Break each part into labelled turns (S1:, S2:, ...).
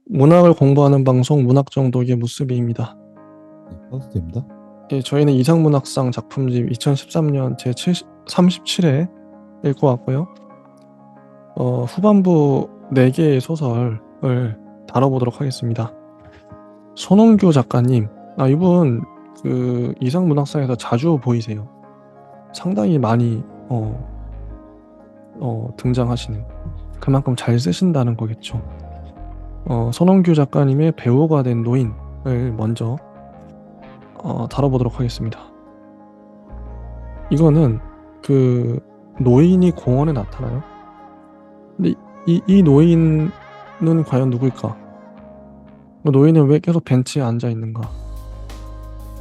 S1: 문학을 공부하는 방송 문학정독의 무수비입니다.
S2: 네, 하우스입니다.
S1: 예, 저희는 이상문학상 작품집 2013년 제37회 읽고 왔고요. 후반부 4개의 소설을 다뤄보도록 하겠습니다. 손홍규 작가님, 이분 그 이상문학상에서 자주 보이세요. 상당히 많이 등장하시는, 그만큼 잘 쓰신다는 거겠죠. 손홍규 작가님의 배우가 된 노인을 먼저 다뤄보도록 하겠습니다. 이거는 그 노인이 공원에 나타나요. 근데 이 노인은 과연 누굴까? 노인은 왜 계속 벤치에 앉아 있는가?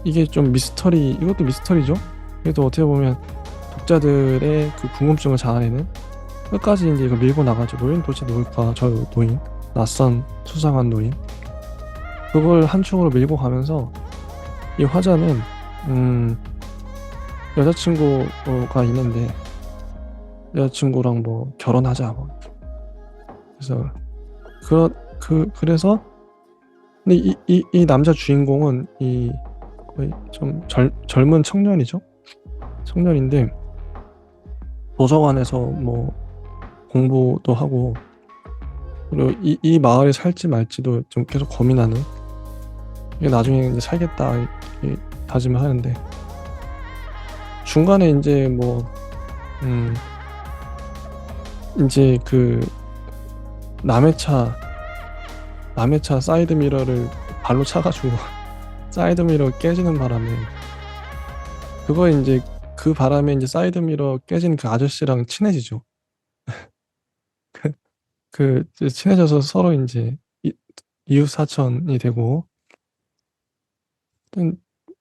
S1: 이게 좀 이것도 미스터리죠. 그래도 어떻게 보면 독자들의 그 궁금증을 자아내는, 끝까지 이제 이거 밀고 나가죠. 노인 도대체 누굴까? 저 노인, 낯선 수상한 노인. 그걸 한 축으로 밀고 가면서 이 화자는 여자친구가 있는데 여자친구랑 뭐 결혼하자 뭐. 그래서 그래서 근데 이 남자 주인공은 거의 좀 젊은 청년이죠. 청년인데 도서관에서 뭐 공부도 하고, 그리고 이 마을에 살지 말지도 좀 계속 고민하는, 이게 나중에 이제 살겠다 이렇게 다짐을 하는데, 중간에 이제 뭐 이제 그 남의 차 사이드 미러를 발로 차가지고 사이드 미러 깨지는 바람에, 그 바람에 이제 사이드 미러 깨진 그 아저씨랑 친해지죠. 이제 친해져서 서로 이제 이웃 사촌이 되고,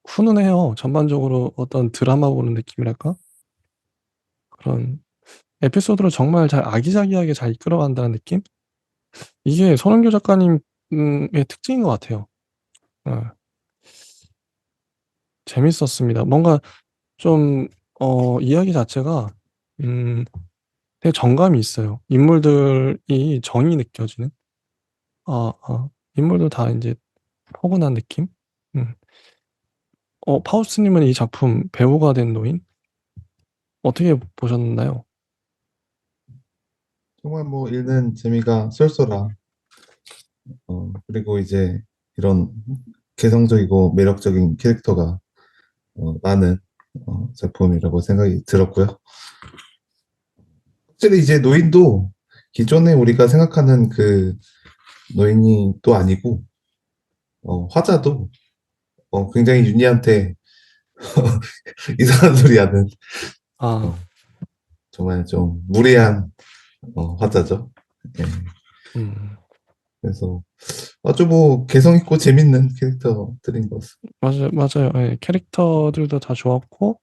S1: 훈훈해요. 전반적으로 어떤 드라마 보는 느낌이랄까? 그런 에피소드를 정말 잘 아기자기하게 잘 이끌어간다는 느낌? 이게 손은교 작가님의 특징인 것 같아요. 재밌었습니다. 뭔가 좀 이야기 자체가 되게 정감이 있어요. 인물들이 정이 느껴지는. 인물들 다 이제 포근한 느낌. 음. 파우스님은 이 작품 배우가 된 노인 어떻게 보셨나요?
S2: 정말 뭐 읽는 재미가 쏠쏠한 그리고 이제 이런 개성적이고 매력적인 캐릭터가 많은 작품이라고 생각이 들었고요. 확실히 이제 노인도 기존에 우리가 생각하는 그 노인이 또 아니고 화자도 굉장히 윤희한테 이상한 소리 하는
S1: 아,
S2: 어, 정말 좀 무례한 화자죠. 예.
S1: 음,
S2: 그래서 아주 뭐 개성 있고 재밌는 캐릭터들인 것 같습니다.
S1: 맞아요, 맞아요. 예, 캐릭터들도 다 좋았고,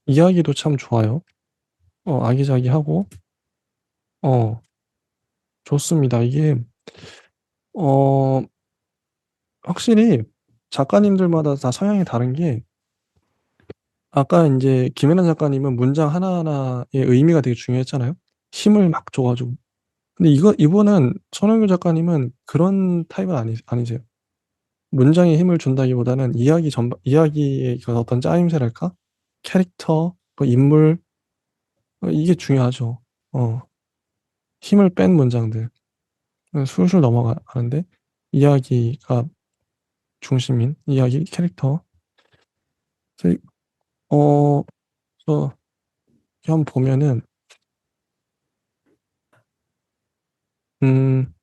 S1: 이야기도 참 좋아요. 아기자기하고, 어, 좋습니다. 이게, 어, 확실히 작가님들마다 다 성향이 다른 게, 아까 이제 김연아 작가님은 문장 하나하나의 의미가 되게 중요했잖아요. 힘을 막 줘가지고. 근데 이분은 손흥규 작가님은 그런 타입은 아니세요. 문장에 힘을 준다기보다는 이야기의 그 어떤 짜임새랄까? 캐릭터, 그 인물, 이게 중요하죠. 어, 힘을 뺀 문장들. 술술 넘어가는데, 이야기가 중심인 이야기, 캐릭터. 그래서 그래서 이렇게 한번 보면은, 음,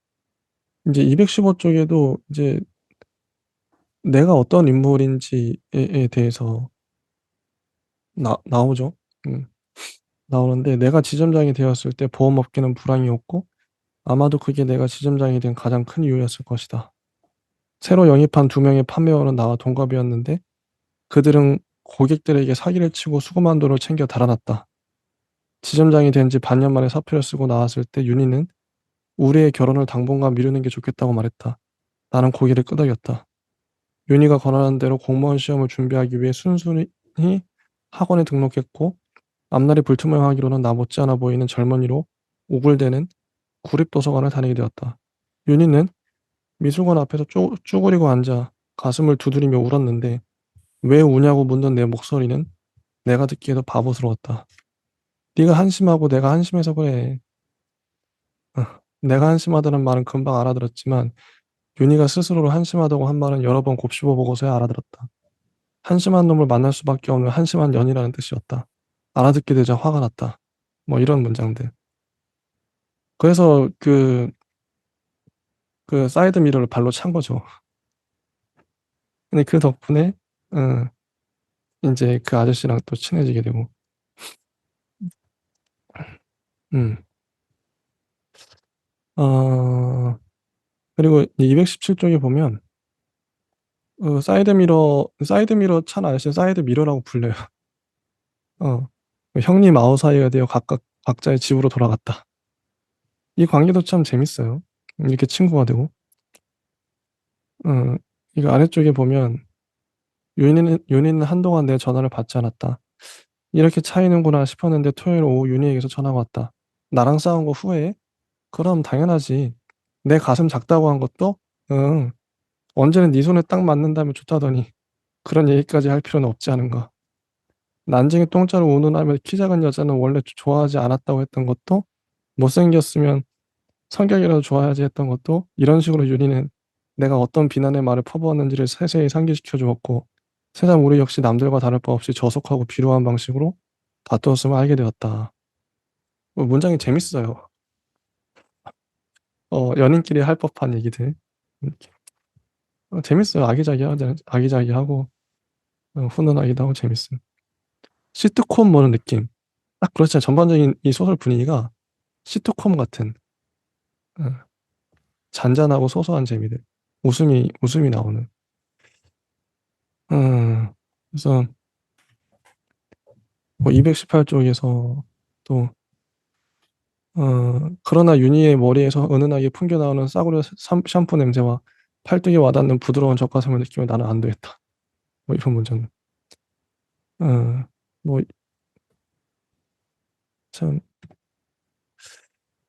S1: 이제 215쪽에도 이제 내가 어떤 인물인지에 대해서 나오죠. 나오는데, 내가 지점장이 되었을 때 보험업계는 불황이었고, 아마도 그게 내가 지점장이 된 가장 큰 이유였을 것이다. 새로 영입한 2명의 판매원은 나와 동갑이었는데, 그들은 고객들에게 사기를 치고 수고만 돈을 챙겨 달아났다. 지점장이 된 지 반년 만에 사표를 쓰고 나왔을 때 윤희는 우리의 결혼을 당분간 미루는 게 좋겠다고 말했다. 나는 고개를 끄덕였다. 윤희가 권하는 대로 공무원 시험을 준비하기 위해 순순히 학원에 등록했고, 앞날이 불투명하기로는 나 못지않아 보이는 젊은이로 우글대는 구립도서관을 다니게 되었다. 윤희는 미술관 앞에서 쭈그리고 앉아 가슴을 두드리며 울었는데 왜 우냐고 묻는 내 목소리는 내가 듣기에도 바보스러웠다. 네가 한심하고 내가 한심해서 그래. 어, 내가 한심하다는 말은 금방 알아들었지만 윤희가 스스로로 한심하다고 한 말은 여러 번 곱씹어 보고서야 알아들었다. 한심한 놈을 만날 수밖에 없는 한심한 년이라는 뜻이었다. 알아듣게 되자 화가 났다. 뭐 이런 문장들. 그래서 그 사이드 미러를 발로 찬 거죠. 근데 그 덕분에 어, 이제 그 아저씨랑 또 친해지게 되고. 음. 어, 그리고 217쪽에 보면 사이드 미러 찬 아저씨 사이드 미러라고 불려요. 어. 형님 아우사이가 되어 각각 각자의 집으로 돌아갔다. 이 관계도 참 재밌어요. 이렇게 친구가 되고. 어, 이거 아래쪽에 보면 윤희는 한동안 내 전화를 받지 않았다. 이렇게 차이는구나 싶었는데 토요일 오후 윤희에게서 전화가 왔다. 나랑 싸운 거 후회해? 그럼 당연하지. 내 가슴 작다고 한 것도? 응. 언제는 네 손에 딱 맞는다면 좋다더니 그런 얘기까지 할 필요는 없지 않은가. 난징이 똥자루 운운하며 키 작은 여자는 원래 좋아하지 않았다고 했던 것도 못생겼으면 성격이라도 좋아야지 했던 것도 이런 식으로 윤희는 내가 어떤 비난의 말을 퍼부었는지를 세세히 상기시켜 주었고 세상 우리 역시 남들과 다를 바 없이 저속하고 비루한 방식으로 다투었음을 알게 되었다. 문장이 재밌어요. 연인끼리 할 법한 얘기들. 이렇게. 재밌어요. 아기자기하고 훈훈하기도 하고 재밌어요. 시트콤 보는 느낌. 딱 그렇죠. 전반적인 이 소설 분위기가 시트콤 같은 어, 잔잔하고 소소한 재미들. 웃음이 나오는. 그래서 뭐 218쪽에서 또 그러나 윤희의 머리에서 은은하게 풍겨나오는 싸구려 샴푸 냄새와 팔뚝에 와닿는 부드러운 젖가슴을 느끼며 나는 안도했다. 뭐 이런 문장. 뭐 참.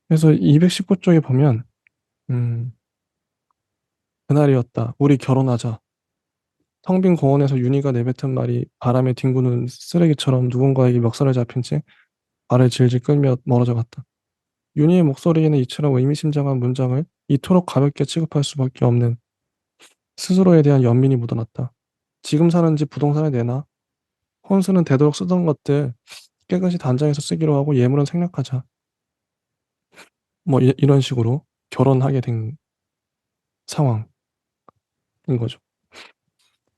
S1: 그래서 219쪽에 보면 음, 그날이었다. 우리 결혼하자. 텅 빈 공원에서 윤희가 내뱉은 말이 바람에 뒹구는 쓰레기처럼 누군가에게 멱살을 잡힌 채 발을 질질 끌며 멀어져 갔다. 윤희의 목소리에는 이처럼 의미심장한 문장을 이토록 가볍게 취급할 수밖에 없는 스스로에 대한 연민이 묻어났다. 지금 사는 집 부동산에 내놔. 혼수는 되도록 쓰던 것들 깨끗이 단장해서 쓰기로 하고 예물은 생략하자. 뭐 이런 식으로 결혼하게 된 상황인 거죠.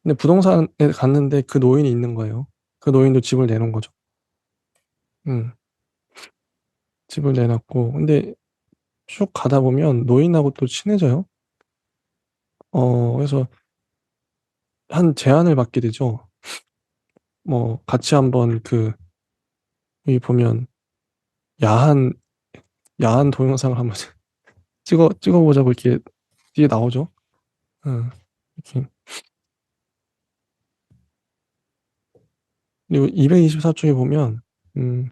S1: 근데 부동산에 갔는데 그 노인이 있는 거예요. 그 노인도 집을 내놓은 거죠. 음, 집을 내놨고 근데 쭉 가다 보면 노인하고 또 친해져요. 그래서 한 제안을 받게 되죠. 뭐 같이 한번 여기 보면 야한 야한 동영상을 한번 찍어보자고 이렇게 뒤에 나오죠. 응, 이렇게. 그리고 224쪽에 보면 음,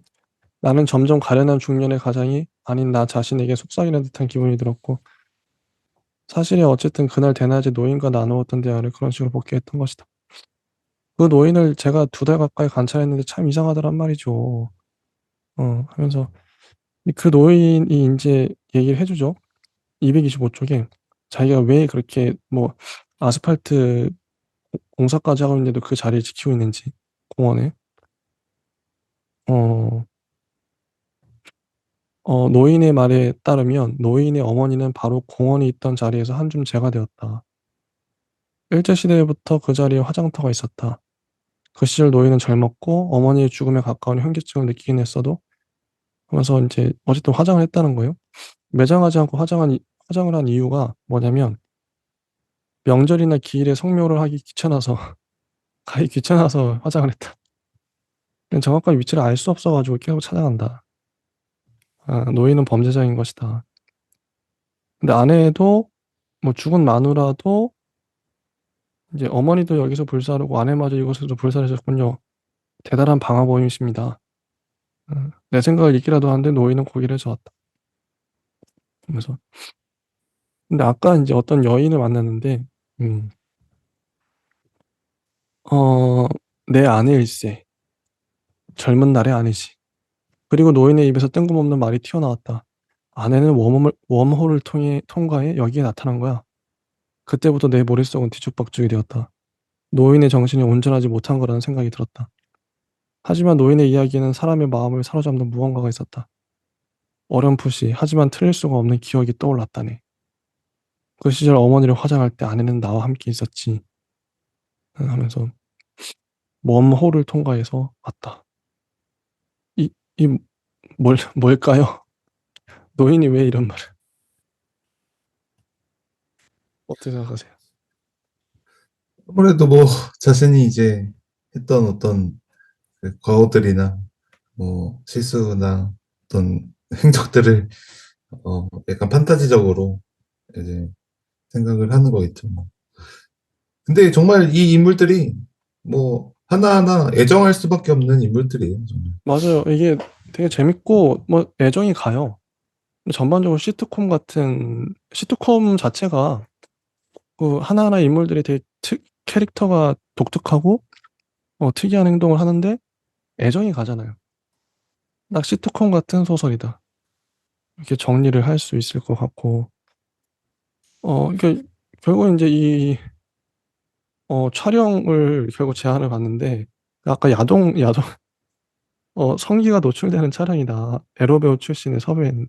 S1: 나는 점점 가련한 중년의 가장이 아닌 나 자신에게 속삭이는 듯한 기분이 들었고 사실이 어쨌든 그날 대낮에 노인과 나누었던 대화를 그런 식으로 복귀했던 것이다. 그 노인을 제가 2달 가까이 관찰했는데 참 이상하더란 말이죠. 하면서 그 노인이 이제 얘기를 해주죠. 225쪽에 자기가 왜 그렇게 뭐 아스팔트 공사까지 하고 있는데도 그 자리를 지키고 있는지 공원에 어, 노인의 말에 따르면 노인의 어머니는 바로 공원이 있던 자리에서 한 줌 재가 되었다. 일제시대부터 그 자리에 화장터가 있었다. 그 시절 노인은 젊었고 어머니의 죽음에 가까운 현기증을 느끼긴 했어도 하면서 이제 어쨌든 화장을 했다는 거예요. 매장하지 않고 화장을 한 이유가 뭐냐면 명절이나 기일에 성묘를 하기 귀찮아서 가기 귀찮아서 화장을 했다. 정확한 위치를 알 수 없어가지고 계속 찾아간다. 노인은 범죄자인 것이다. 근데 아내도 뭐 죽은 마누라도 이제 어머니도 여기서 불사르고 아내마저 이곳에서 불사르셨군요. 대단한 방화범이십니다. 내 생각을 잊기라도 하는데 노인은 고개를 저었다. 그래서 근데 아까 이제 어떤 여인을 만났는데, 음, 어, 내 아내일세. 젊은 날의 아내지. 그리고 노인의 입에서 뜬금없는 말이 튀어나왔다. 아내는 웜홀을 통과해 여기에 나타난 거야. 그때부터 내 머릿속은 뒤죽박죽이 되었다. 노인의 정신이 온전하지 못한 거라는 생각이 들었다. 하지만 노인의 이야기에는 사람의 마음을 사로잡는 무언가가 있었다. 어렴풋이 하지만 틀릴 수가 없는 기억이 떠올랐다네. 그 시절 어머니를 화장할 때 아내는 나와 함께 있었지. 하면서 먼 호를 통과해서 왔다. 이 뭘까요? 노인이 왜 이런 말을? 어떻게 생각하세요?
S2: 아무래도 뭐 자신이 이제 했던 어떤 그 과오들이나 뭐 실수나 어떤 행적들을 약간 판타지적으로 이제 생각을 하는 거겠죠. 뭐. 근데 정말 이 인물들이 뭐 하나하나 애정할 수밖에 없는 인물들이에요, 정말.
S1: 맞아요. 이게 되게 재밌고 뭐 애정이 가요. 전반적으로 시트콤 자체가 그 하나하나 인물들이 되게 캐릭터가 독특하고 특이한 행동을 하는데 애정이 가잖아요. 딱 시트콤 같은 소설이다. 이렇게 정리를 할 수 있을 것 같고 이게 결국 이제 이 촬영을 결국 제안을 받는데 아까 야동 성기가 노출되는 촬영이다. 에로 배우 출신의 섭외인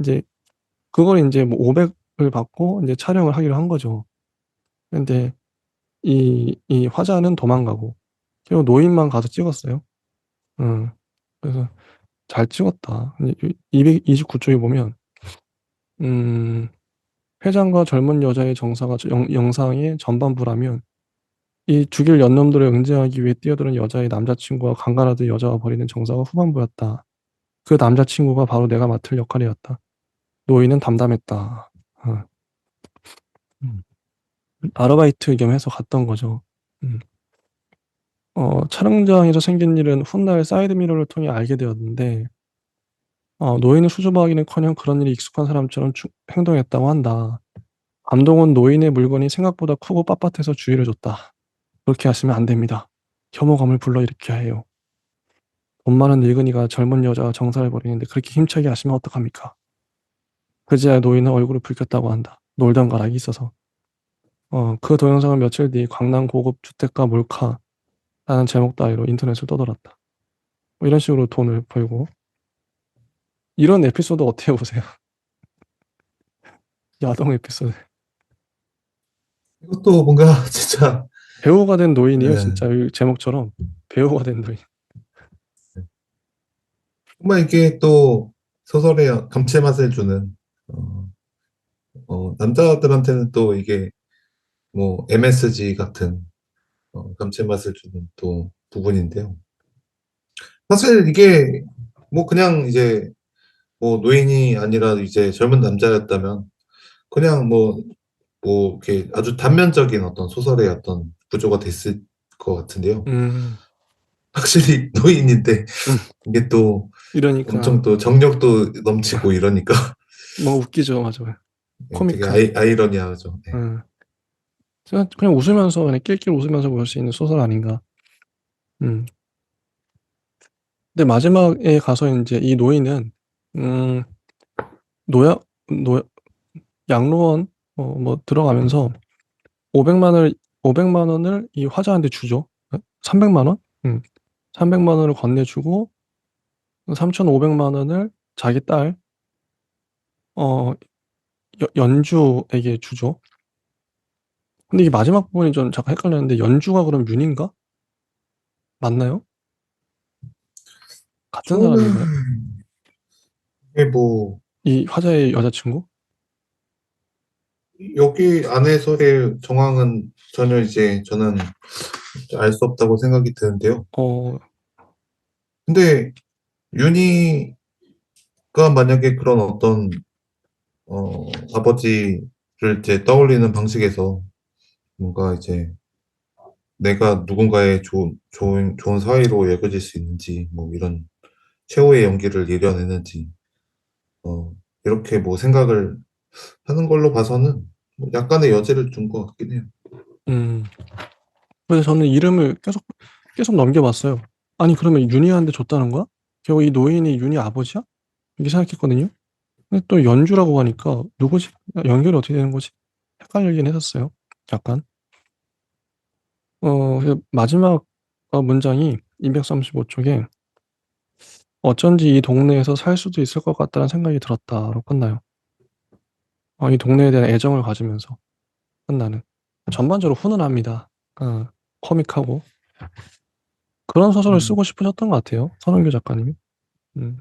S1: 이제 그걸 이제 뭐 500을 받고 이제 촬영을 하기로 한 거죠. 근데 이 화자는 도망가고 결국 노인만 가서 찍었어요. 응. 그래서 잘 찍었다. 229쪽에 보면 음, 회장과 젊은 여자의 정사가 영상의 전반부라면 이 죽일 연놈들을 응징하기 위해 뛰어드는 여자의 남자친구와 강간하던 여자가 벌이는 정사가 후반부였다. 그 남자친구가 바로 내가 맡을 역할이었다. 노인은 담담했다. 어, 음. 아르바이트 겸해서 갔던 거죠. 음. 촬영장에서 생긴 일은 훗날 사이드미러를 통해 알게 되었는데 노인을 수줍어하기는커녕 그런 일이 익숙한 사람처럼 행동했다고 한다. 감독은 노인의 물건이 생각보다 크고 빳빳해서 주의를 줬다. 그렇게 하시면 안 됩니다. 혐오감을 불러일으켜야 해요. 돈 많은 늙은이가 젊은 여자와 정사를 벌이는데 그렇게 힘차게 하시면 어떡합니까? 그제야 노인은 얼굴을 붉혔다고 한다. 놀던 가락이 있어서. 그 동영상은 며칠 뒤 강남 고급 주택가 몰카라는 제목 따위로 인터넷을 떠돌았다. 뭐 이런 식으로 돈을 벌고 이런 에피소드 어떻게 보세요? 야동 에피소드.
S2: 이것도 뭔가 진짜
S1: 배우가 된 노인이에요,
S2: 예,
S1: 진짜. 이 제목처럼 배우가 된 노인.
S2: 정말 이게 또 소설의 감칠맛을 주는 어, 남자들한테는 또 이게 뭐 MSG 같은 감칠맛을 주는 또 부분인데요. 사실 이게 뭐 그냥 이제 뭐 노인이 아니라 이제 젊은 남자였다면 그냥 뭐 이렇게 아주 단면적인 어떤 소설의 어떤 구조가 됐을 것 같은데요.
S1: 음,
S2: 확실히 노인인데
S1: 음,
S2: 이게 또 엄청
S1: 이러니까
S2: 또 정력도 넘치고 이러니까
S1: 뭐 웃기죠, 맞아.
S2: 예, 되게
S1: 코믹한.
S2: 아이러니하죠. 네.
S1: 음. 그냥 웃으면서 그냥 낄낄 웃으면서 볼 수 있는 소설 아닌가. 음. 근데 마지막에 가서 이제 이 노인은 음, 노약 노 양로원 뭐 들어가면서 500만 원을 500만 원을 이 화자한테 주죠. 300만 원? 300만 원을 건네주고 3,500만 원을 자기 딸 어, 연주에게 주죠. 근데 이게 마지막 부분이 좀 잠깐 헷갈렸는데 연주가 그럼 윤인가? 맞나요? 같은
S2: 저는
S1: 사람인가요?
S2: 이게 뭐
S1: 이 화자의 여자친구?
S2: 여기 안에서의 정황은 전혀 이제 저는 알 수 없다고 생각이 드는데요.
S1: 어,
S2: 근데 윤희가 만약에 그런 어떤 아버지를 이제 떠올리는 방식에서 뭔가 이제 내가 누군가의 좋은 사이로 여겨질 수 있는지 뭐 이런 최후의 연기를 이뤄내는지 이렇게 뭐 생각을 하는 걸로 봐서는 뭐 약간의 여지를 준 것 같긴 해요.
S1: 음. 그래서 저는 이름을 계속 넘겨봤어요. 아니, 그러면 윤희한테 줬다는 거야? 겨우 이 노인이 윤희 아버지야? 이렇게 생각했거든요. 근데 또 연주라고 하니까 누구지? 연결이 어떻게 되는 거지? 헷갈리긴 했었어요. 약간. 그래서 마지막 문장이 235쪽에 어쩐지 이 동네에서 살 수도 있을 것 같다는 생각이 들었다로 끝나요. 이 동네에 대한 애정을 가지면서 끝나는. 전반적으로 훈훈합니다. 코믹하고. 그런 소설을
S2: 음,
S1: 쓰고 싶으셨던 것 같아요. 선원교 작가님이.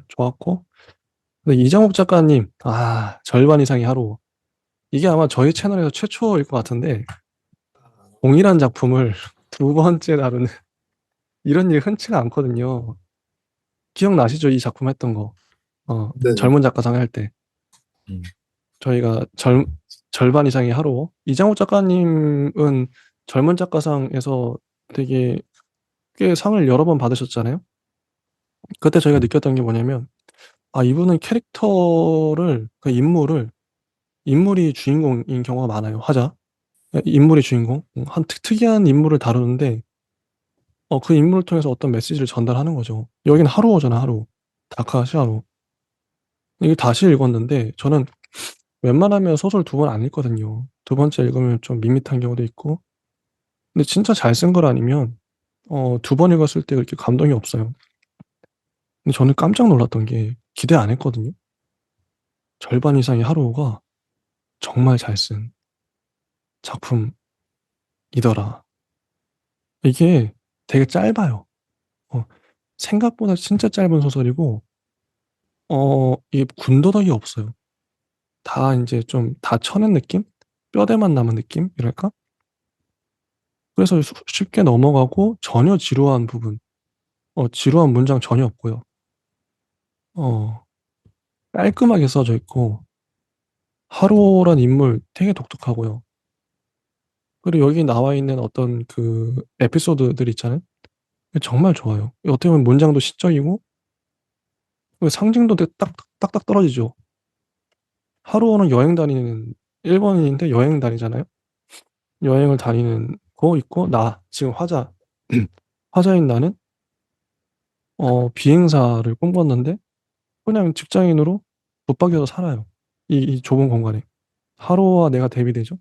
S1: 좋았고. 근데 이장욱 작가님, 절반 이상이 하루. 이게 아마 저희 채널에서 최초일 것 같은데, 동일한 작품을 두 번째 다루는 이런 일 흔치가 않거든요. 기억나시죠? 이 작품 했던 거.
S2: 네네.
S1: 젊은 작가상 할 때.
S2: 음.
S1: 저희가 절반 이상이 하루. 이장욱 작가님은 젊은 작가상에서 되게 꽤 상을 여러 번 받으셨잖아요. 그때 저희가 느꼈던 게 뭐냐면, 이분은 캐릭터를, 그 인물이 주인공인 경우가 많아요. 인물이 주인공. 한 특이한 인물을 다루는데, 그 인물을 통해서 어떤 메시지를 전달하는 거죠. 여기는 하루오잖아, 하루. 다카시 하루. 이게 다시 읽었는데, 저는 웬만하면 소설 두 번 안 읽거든요. 두 번째 읽으면 좀 밋밋한 경우도 있고. 근데 진짜 잘 쓴 걸 아니면, 두 번 읽었을 때 그렇게 감동이 없어요. 근데 저는 깜짝 놀랐던 게 기대 안 했거든요. 절반 이상의 하루오가 정말 잘 쓴 작품이더라. 이게 되게 짧아요. 어, 생각보다 진짜 짧은 소설이고, 이게 군더더기 없어요. 다 이제 좀 다 쳐낸 느낌? 뼈대만 남은 느낌이랄까? 그래서 쉽게 넘어가고 전혀 지루한 문장 전혀 없고요. 어, 깔끔하게 써져 있고, 하루란 인물 되게 독특하고요. 그리고 여기 나와 있는 어떤 그 에피소드들 있잖아요. 정말 좋아요. 어떻게 보면 문장도 시적이고, 상징도 되게 딱딱 떨어지죠. 하루는 일본인인데 여행 다니잖아요. 여행을 다니는 거 있고, 지금 화자인 나는, 비행사를 꿈꿨는데, 그냥 직장인으로 붙박여서 살아요. 이 좁은 공간에. 하루와 내가 대비되죠.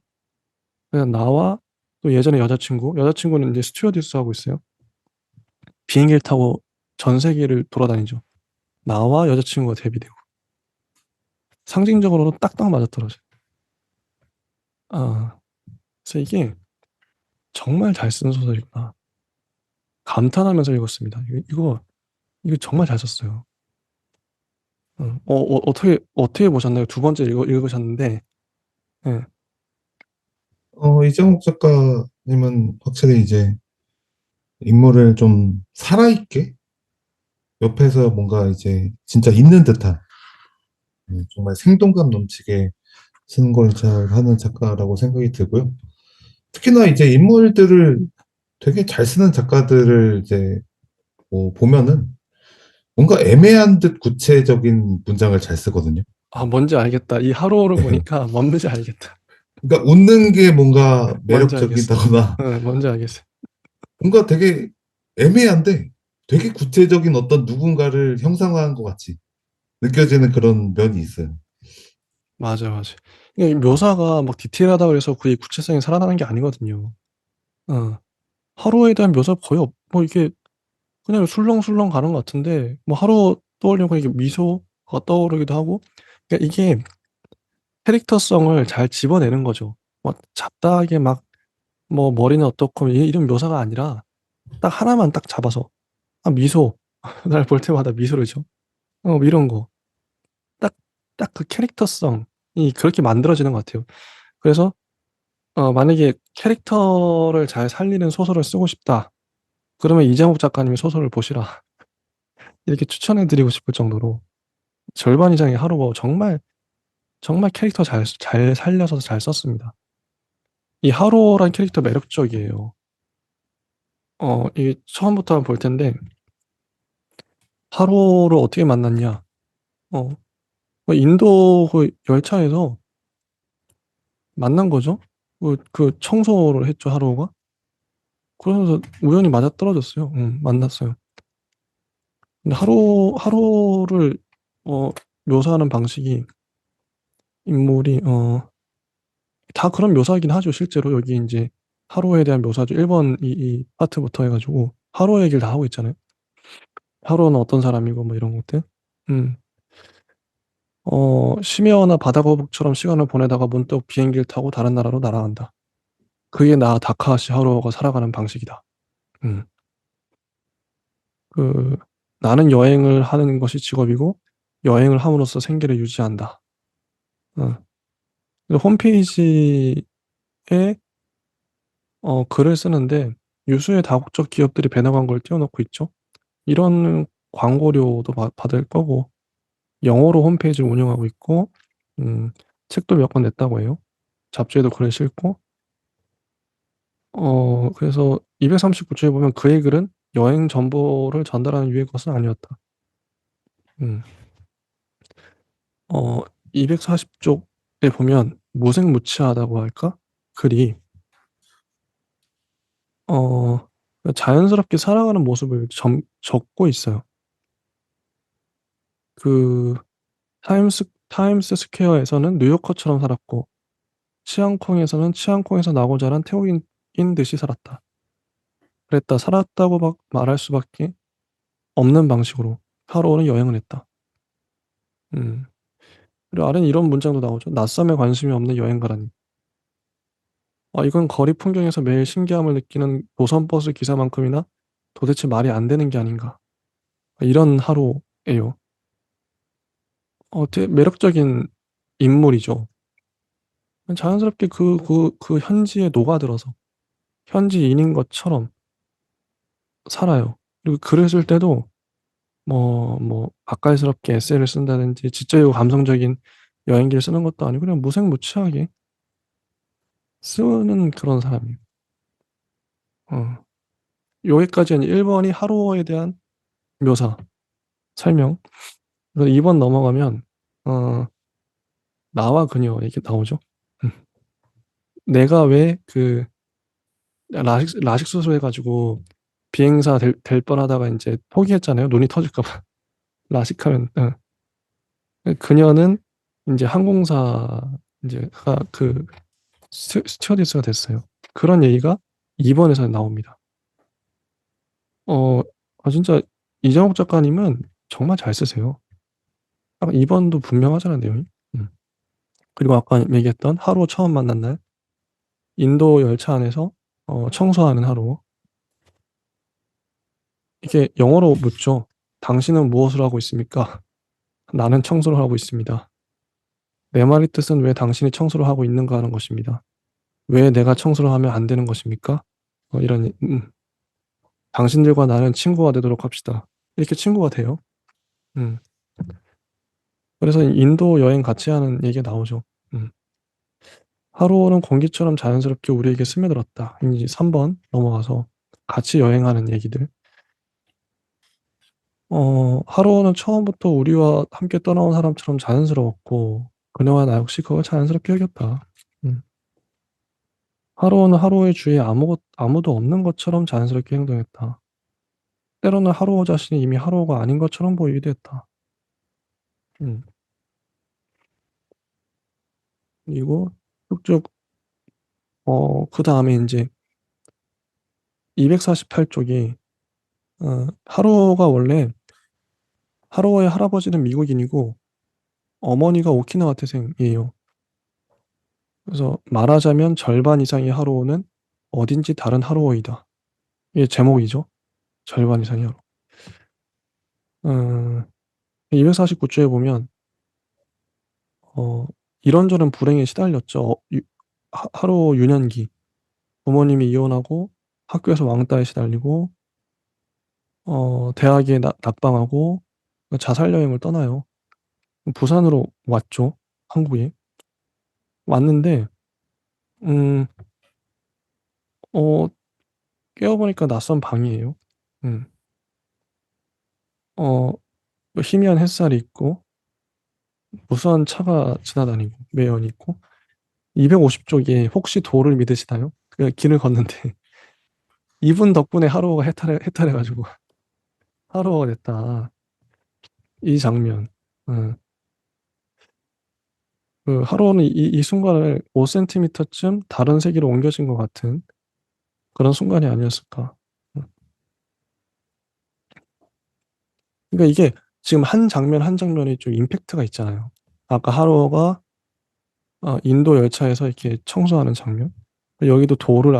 S1: 그냥 나와 또 예전에 여자친구는 이제 스튜어디스 하고 있어요. 비행기를 타고 전 세계를 돌아다니죠. 나와 여자친구가 대비되고. 상징적으로도 딱딱 맞아떨어져요. 아, 그래서 이게 정말 잘 쓴 소설이구나. 감탄하면서 읽었습니다. 이거 정말 잘 썼어요. 어떻게 보셨나요? 두 번째 읽으셨는데, 예.
S2: 이정욱 작가님은 확실히 이제 인물을 좀 살아있게 옆에서 뭔가 이제 진짜 있는 듯한 정말 생동감 넘치게 쓰는 걸 잘 하는 작가라고 생각이 들고요. 특히나 이제 인물들을 되게 잘 쓰는 작가들을 이제 뭐 보면은 뭔가 애매한 듯 구체적인 문장을 잘 쓰거든요.
S1: 뭔지 알겠다. 이 하루를 보니까 뭔지 알겠다.
S2: 그러니까 웃는 게 뭔가
S1: 뭔지 알겠어.
S2: 매력적이다거나
S1: 뭔지 알겠어.
S2: 뭔가 되게 애매한데 되게 구체적인 어떤 누군가를 형상화한 것 같이 느껴지는 그런 면이 있어요.
S1: 맞아, 맞아. 이게 묘사가 막 디테일하다 그래서 그게 구체성이 살아나는 게 아니거든요. 어, 하루에 대한 묘사 거의 뭐 이게 그냥 술렁술렁 가는 것 같은데, 뭐 하루 떠올리면 이게 미소가 떠오르기도 하고, 그러니까 이게 캐릭터성을 잘 집어내는 거죠. 뭐 잡다하게 막, 뭐 머리는 어떻고 이런 묘사가 아니라 딱 하나만 딱 잡아서, 미소. 날 볼 때마다 미소를 줘. 이런 거. 딱, 딱 그 캐릭터성이 그렇게 만들어지는 것 같아요. 그래서, 만약에 캐릭터를 잘 살리는 소설을 쓰고 싶다. 그러면 이장욱 작가님의 소설을 보시라. 이렇게 추천해드리고 싶을 정도로 절반 이상의 하루가 정말 캐릭터 잘 살려서 잘 썼습니다. 이 하루란 캐릭터 매력적이에요. 이게 처음부터 한번 볼 텐데, 하루를 어떻게 만났냐. 뭐 인도 그 열차에서 만난 거죠. 그 청소를 했죠, 하루가. 그러면서 우연히 맞아떨어졌어요. 만났어요. 근데 하루를 어, 묘사하는 방식이 인물이 다 그런 묘사이긴 하죠. 실제로 여기 이제 하루에 대한 묘사죠. 1번 이 파트부터 해가지고 하루 얘기를 다 하고 있잖아요. 하루는 어떤 사람이고 뭐 이런 것들. 음. 심야나 바다거북처럼 시간을 보내다가 문득 비행기를 타고 다른 나라로 날아간다. 그게 나 다카하시 하루오가 살아가는 방식이다. 음. 그 나는 여행을 하는 것이 직업이고 여행을 함으로써 생계를 유지한다. 어. 그래서 홈페이지에 글을 쓰는데 유수의 다국적 기업들이 배너 광고를 띄워놓고 있죠. 이런 광고료도 받을 거고 영어로 홈페이지를 운영하고 있고 음, 책도 몇 권 냈다고 해요. 잡지에도 글을 싣고 그래서 239쪽에 보면 그의 글은 여행 정보를 전달하는 유의 것은 아니었다. 음. 240쪽에 보면 무색무취하다고 할까? 글이 어, 자연스럽게 살아가는 모습을 적고 있어요. 그 타임스 스퀘어에서는 뉴요커처럼 살았고 치앙콩에서는 치앙콩에서 나고 자란 태국인인 듯이 살았다. 그랬다. 살았다고 막 말할 수밖에 없는 방식으로 하루는 여행을 했다. 음. 그리고 아래는 이런 문장도 나오죠. 낯섦에 관심이 없는 여행가라니. 이건 거리 풍경에서 매일 신기함을 느끼는 노선버스 기사만큼이나 도대체 말이 안 되는 게 아닌가. 이런 하루예요. 되게 매력적인 인물이죠. 자연스럽게 그 현지에 녹아들어서 현지인인 것처럼 살아요. 그리고 글을 쓸 때도 뭐 가까이스럽게 에세이를 쓴다든지 지적이고 감성적인 여행기를 쓰는 것도 아니고 그냥 무색무취하게 쓰는 그런 사람이에요. 어. 여기까지는 1번이 하루에 대한 묘사, 설명. 그래서 2번 넘어가면 어, 나와 그녀 이렇게 나오죠. 음. 내가 왜 그 라식 수술해가지고 비행사 될 뻔하다가 이제 포기했잖아요. 눈이 터질까 봐. 라식하면 그녀는 이제 항공사 이제 그 스튜어디스가 됐어요. 그런 얘기가 2번에서 나옵니다. 어, 진짜 이정욱 작가님은 정말 잘 쓰세요. 딱 2번도 분명하잖아, 내용이. 음. 그리고 아까 얘기했던 하루 처음 만난 날, 인도 열차 안에서 청소하는 하루. 이게 영어로 묻죠. 당신은 무엇을 하고 있습니까? 나는 청소를 하고 있습니다. 내 말의 뜻은 왜 당신이 청소를 하고 있는가 하는 것입니다. 왜 내가 청소를 하면 안 되는 것입니까? 이런, 당신들과 나는 친구가 되도록 합시다. 이렇게 친구가 돼요. 음. 그래서 인도 여행 같이 하는 얘기가 나오죠. 음. 하루는 공기처럼 자연스럽게 우리에게 스며들었다. 이제 3번 넘어가서 같이 여행하는 얘기들. 하루는 처음부터 우리와 함께 떠나온 사람처럼 자연스러웠고, 그녀와 나 역시 그걸 자연스럽게 여겼다. 음. 하루는 하루의 주위에 아무도 없는 것처럼 자연스럽게 행동했다. 때로는 하루오 자신이 이미 하루오가 아닌 것처럼 보이기도 했다. 음. 그리고 쭉쭉, 그 다음에 이제 248쪽이, 하루오가 원래, 하루오의 할아버지는 미국인이고, 어머니가 오키나와 태생이에요. 그래서 말하자면 절반 이상의 하루오는 어딘지 다른 하루오이다. 이게 제목이죠. 절반 이상의 하루. 249쪽에 보면 이런저런 불행에 시달렸죠. 하루오 유년기. 부모님이 이혼하고 학교에서 왕따에 시달리고 대학에 낙방하고 자살 여행을 떠나요. 부산으로 왔죠. 한국에. 왔는데 음, 어, 깨어보니까 낯선 방이에요. 음, 어, 희미한 햇살이 있고 무수한 차가 지나다니고 매연이 있고 250쪽에 혹시 도를 믿으시나요? 그 길을 걷는데 이분 덕분에 하루가 해탈해가지고 하루가 됐다. 이 장면. 응. 그 하루는 이 순간을 5cm쯤 다른 세계로 옮겨진 것 같은 그런 순간이 아니었을까. 응. 그러니까 이게 지금 한 장면 한 장면이 좀 임팩트가 있잖아요. 아까 하루가 인도 열차에서 이렇게 청소하는 장면. 여기도 도를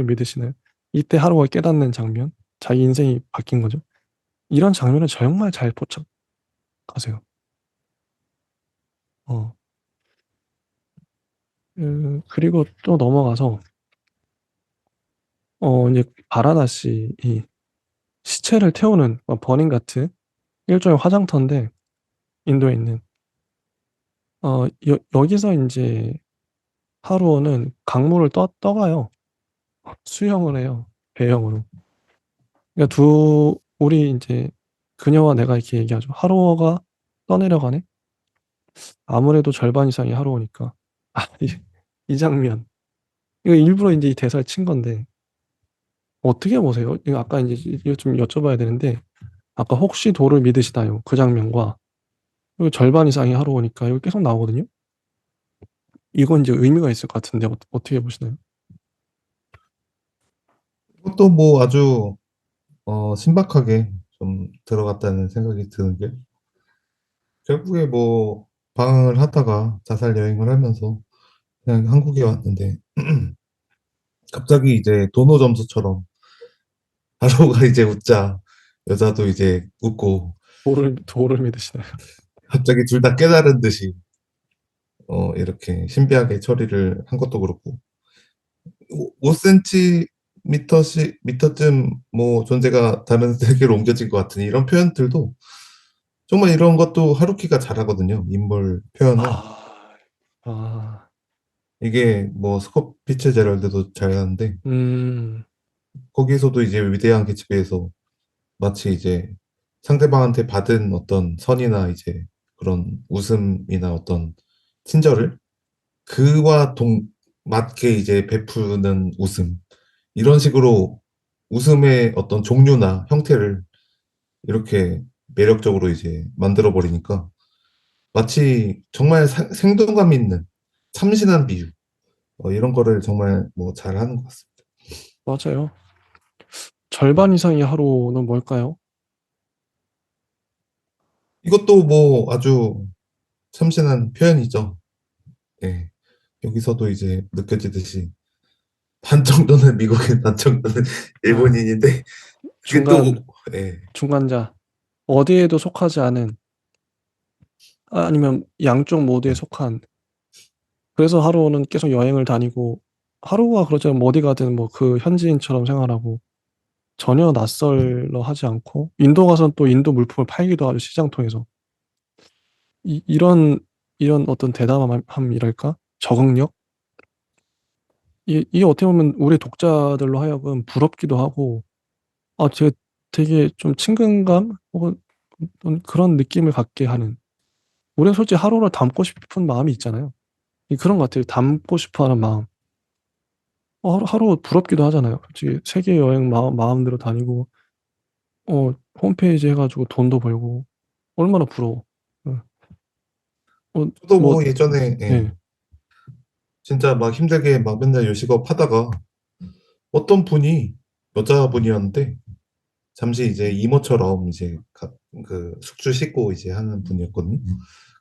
S1: 믿으시나요? 이때 하루가 깨닫는 장면. 자기 인생이 바뀐 거죠. 이런 장면을 정말 잘 포착하세요. 어. 그리고 또 넘어가서 이제 바라나시 이 시체를 태우는 버닝 같은 일종의 화장터인데 인도에 있는 여기서 이제 하루는 강물을 떠가요. 수영을 해요. 배영으로. 그러니까 우리 이제 그녀와 내가 이렇게 얘기하죠. 하루가 떠내려가네. 아무래도 절반 이상이 하루니까. 이 장면. 이거 일부러 이제 이 대사를 친 건데 어떻게 보세요? 이거 아까 이제 이거 좀 여쭤봐야 되는데 아까 혹시 도를 믿으시나요? 그 장면과 그리고 절반 이상이 하루오니까 이거 계속 나오거든요. 이건 이제 의미가 있을 것 같은데 어떻게 보시나요?
S2: 그것도 뭐 아주 신박하게 좀 들어갔다는 생각이 드는 게 결국에 뭐 방황을 하다가 자살 여행을 하면서 그냥 한국에 왔는데 갑자기 이제 도노 점수처럼 하루가 이제 웃자 여자도 이제 웃고
S1: 도를 믿으시나요?
S2: 갑자기 둘 다 깨달은 듯이 이렇게 신비하게 처리를 한 것도 그렇고 5cm 미터쯤 뭐 존재가 다른 세계로 옮겨진 것 같은 이런 표현들도 정말 이런 것도 하루키가 잘하거든요. 인물 표현을.
S1: 아, 아,
S2: 이게 뭐 스콧 피츠제럴드도 잘하는데
S1: 음,
S2: 거기에서도 이제 위대한 개츠비에서 마치 이제 상대방한테 받은 어떤 선이나 이제 그런 웃음이나 어떤 친절을 그와 맞게 이제 베푸는 웃음 이런 식으로 웃음의 어떤 종류나 형태를 이렇게 매력적으로 이제 만들어 버리니까 마치 정말 생동감 있는 참신한 비유 이런 거를 정말 뭐 잘하는 것 같습니다.
S1: 맞아요. 절반 이상의 하루는 뭘까요?
S2: 이것도 뭐 아주 참신한 표현이죠. 예. 여기서도 이제 느껴지듯이 반 정도는 미국인, 반 정도는
S1: 아,
S2: 일본인인데 그게
S1: 중간,
S2: 또 예.
S1: 중간자. 어디에도 속하지 않은, 아니면 양쪽 모두에 속한. 그래서 하루는 계속 여행을 다니고, 하루가 그러자면 뭐 어디 가든 뭐 그 현지인처럼 생활하고, 전혀 낯설어 하지 않고, 인도 가서는 또 인도 물품을 팔기도 하죠, 시장 통해서. 이런 어떤 대담함이랄까? 적응력? 이게 어떻게 보면 우리 독자들로 하여금 부럽기도 하고, 제가 되게 좀 친근감 혹은 어떤 그런 느낌을 갖게 하는. 우리가 솔직히 하루를 담고 싶은 마음이 있잖아요. 그런 것 같아요. 담고 싶어 하는 마음. 하루 부럽기도 하잖아요. 솔직히 세계 여행 마음대로 다니고, 홈페이지 해가지고 돈도 벌고, 얼마나 부러워. 어,
S2: 저도
S1: 뭐,
S2: 뭐 예전에 예.
S1: 예.
S2: 진짜 막 힘들게 막 맨날 요식업 하다가 어떤 분이 여자분이었는데 잠시 이제 이모처럼 이제 그 숙주 씻고 이제 하는 분이었거든요.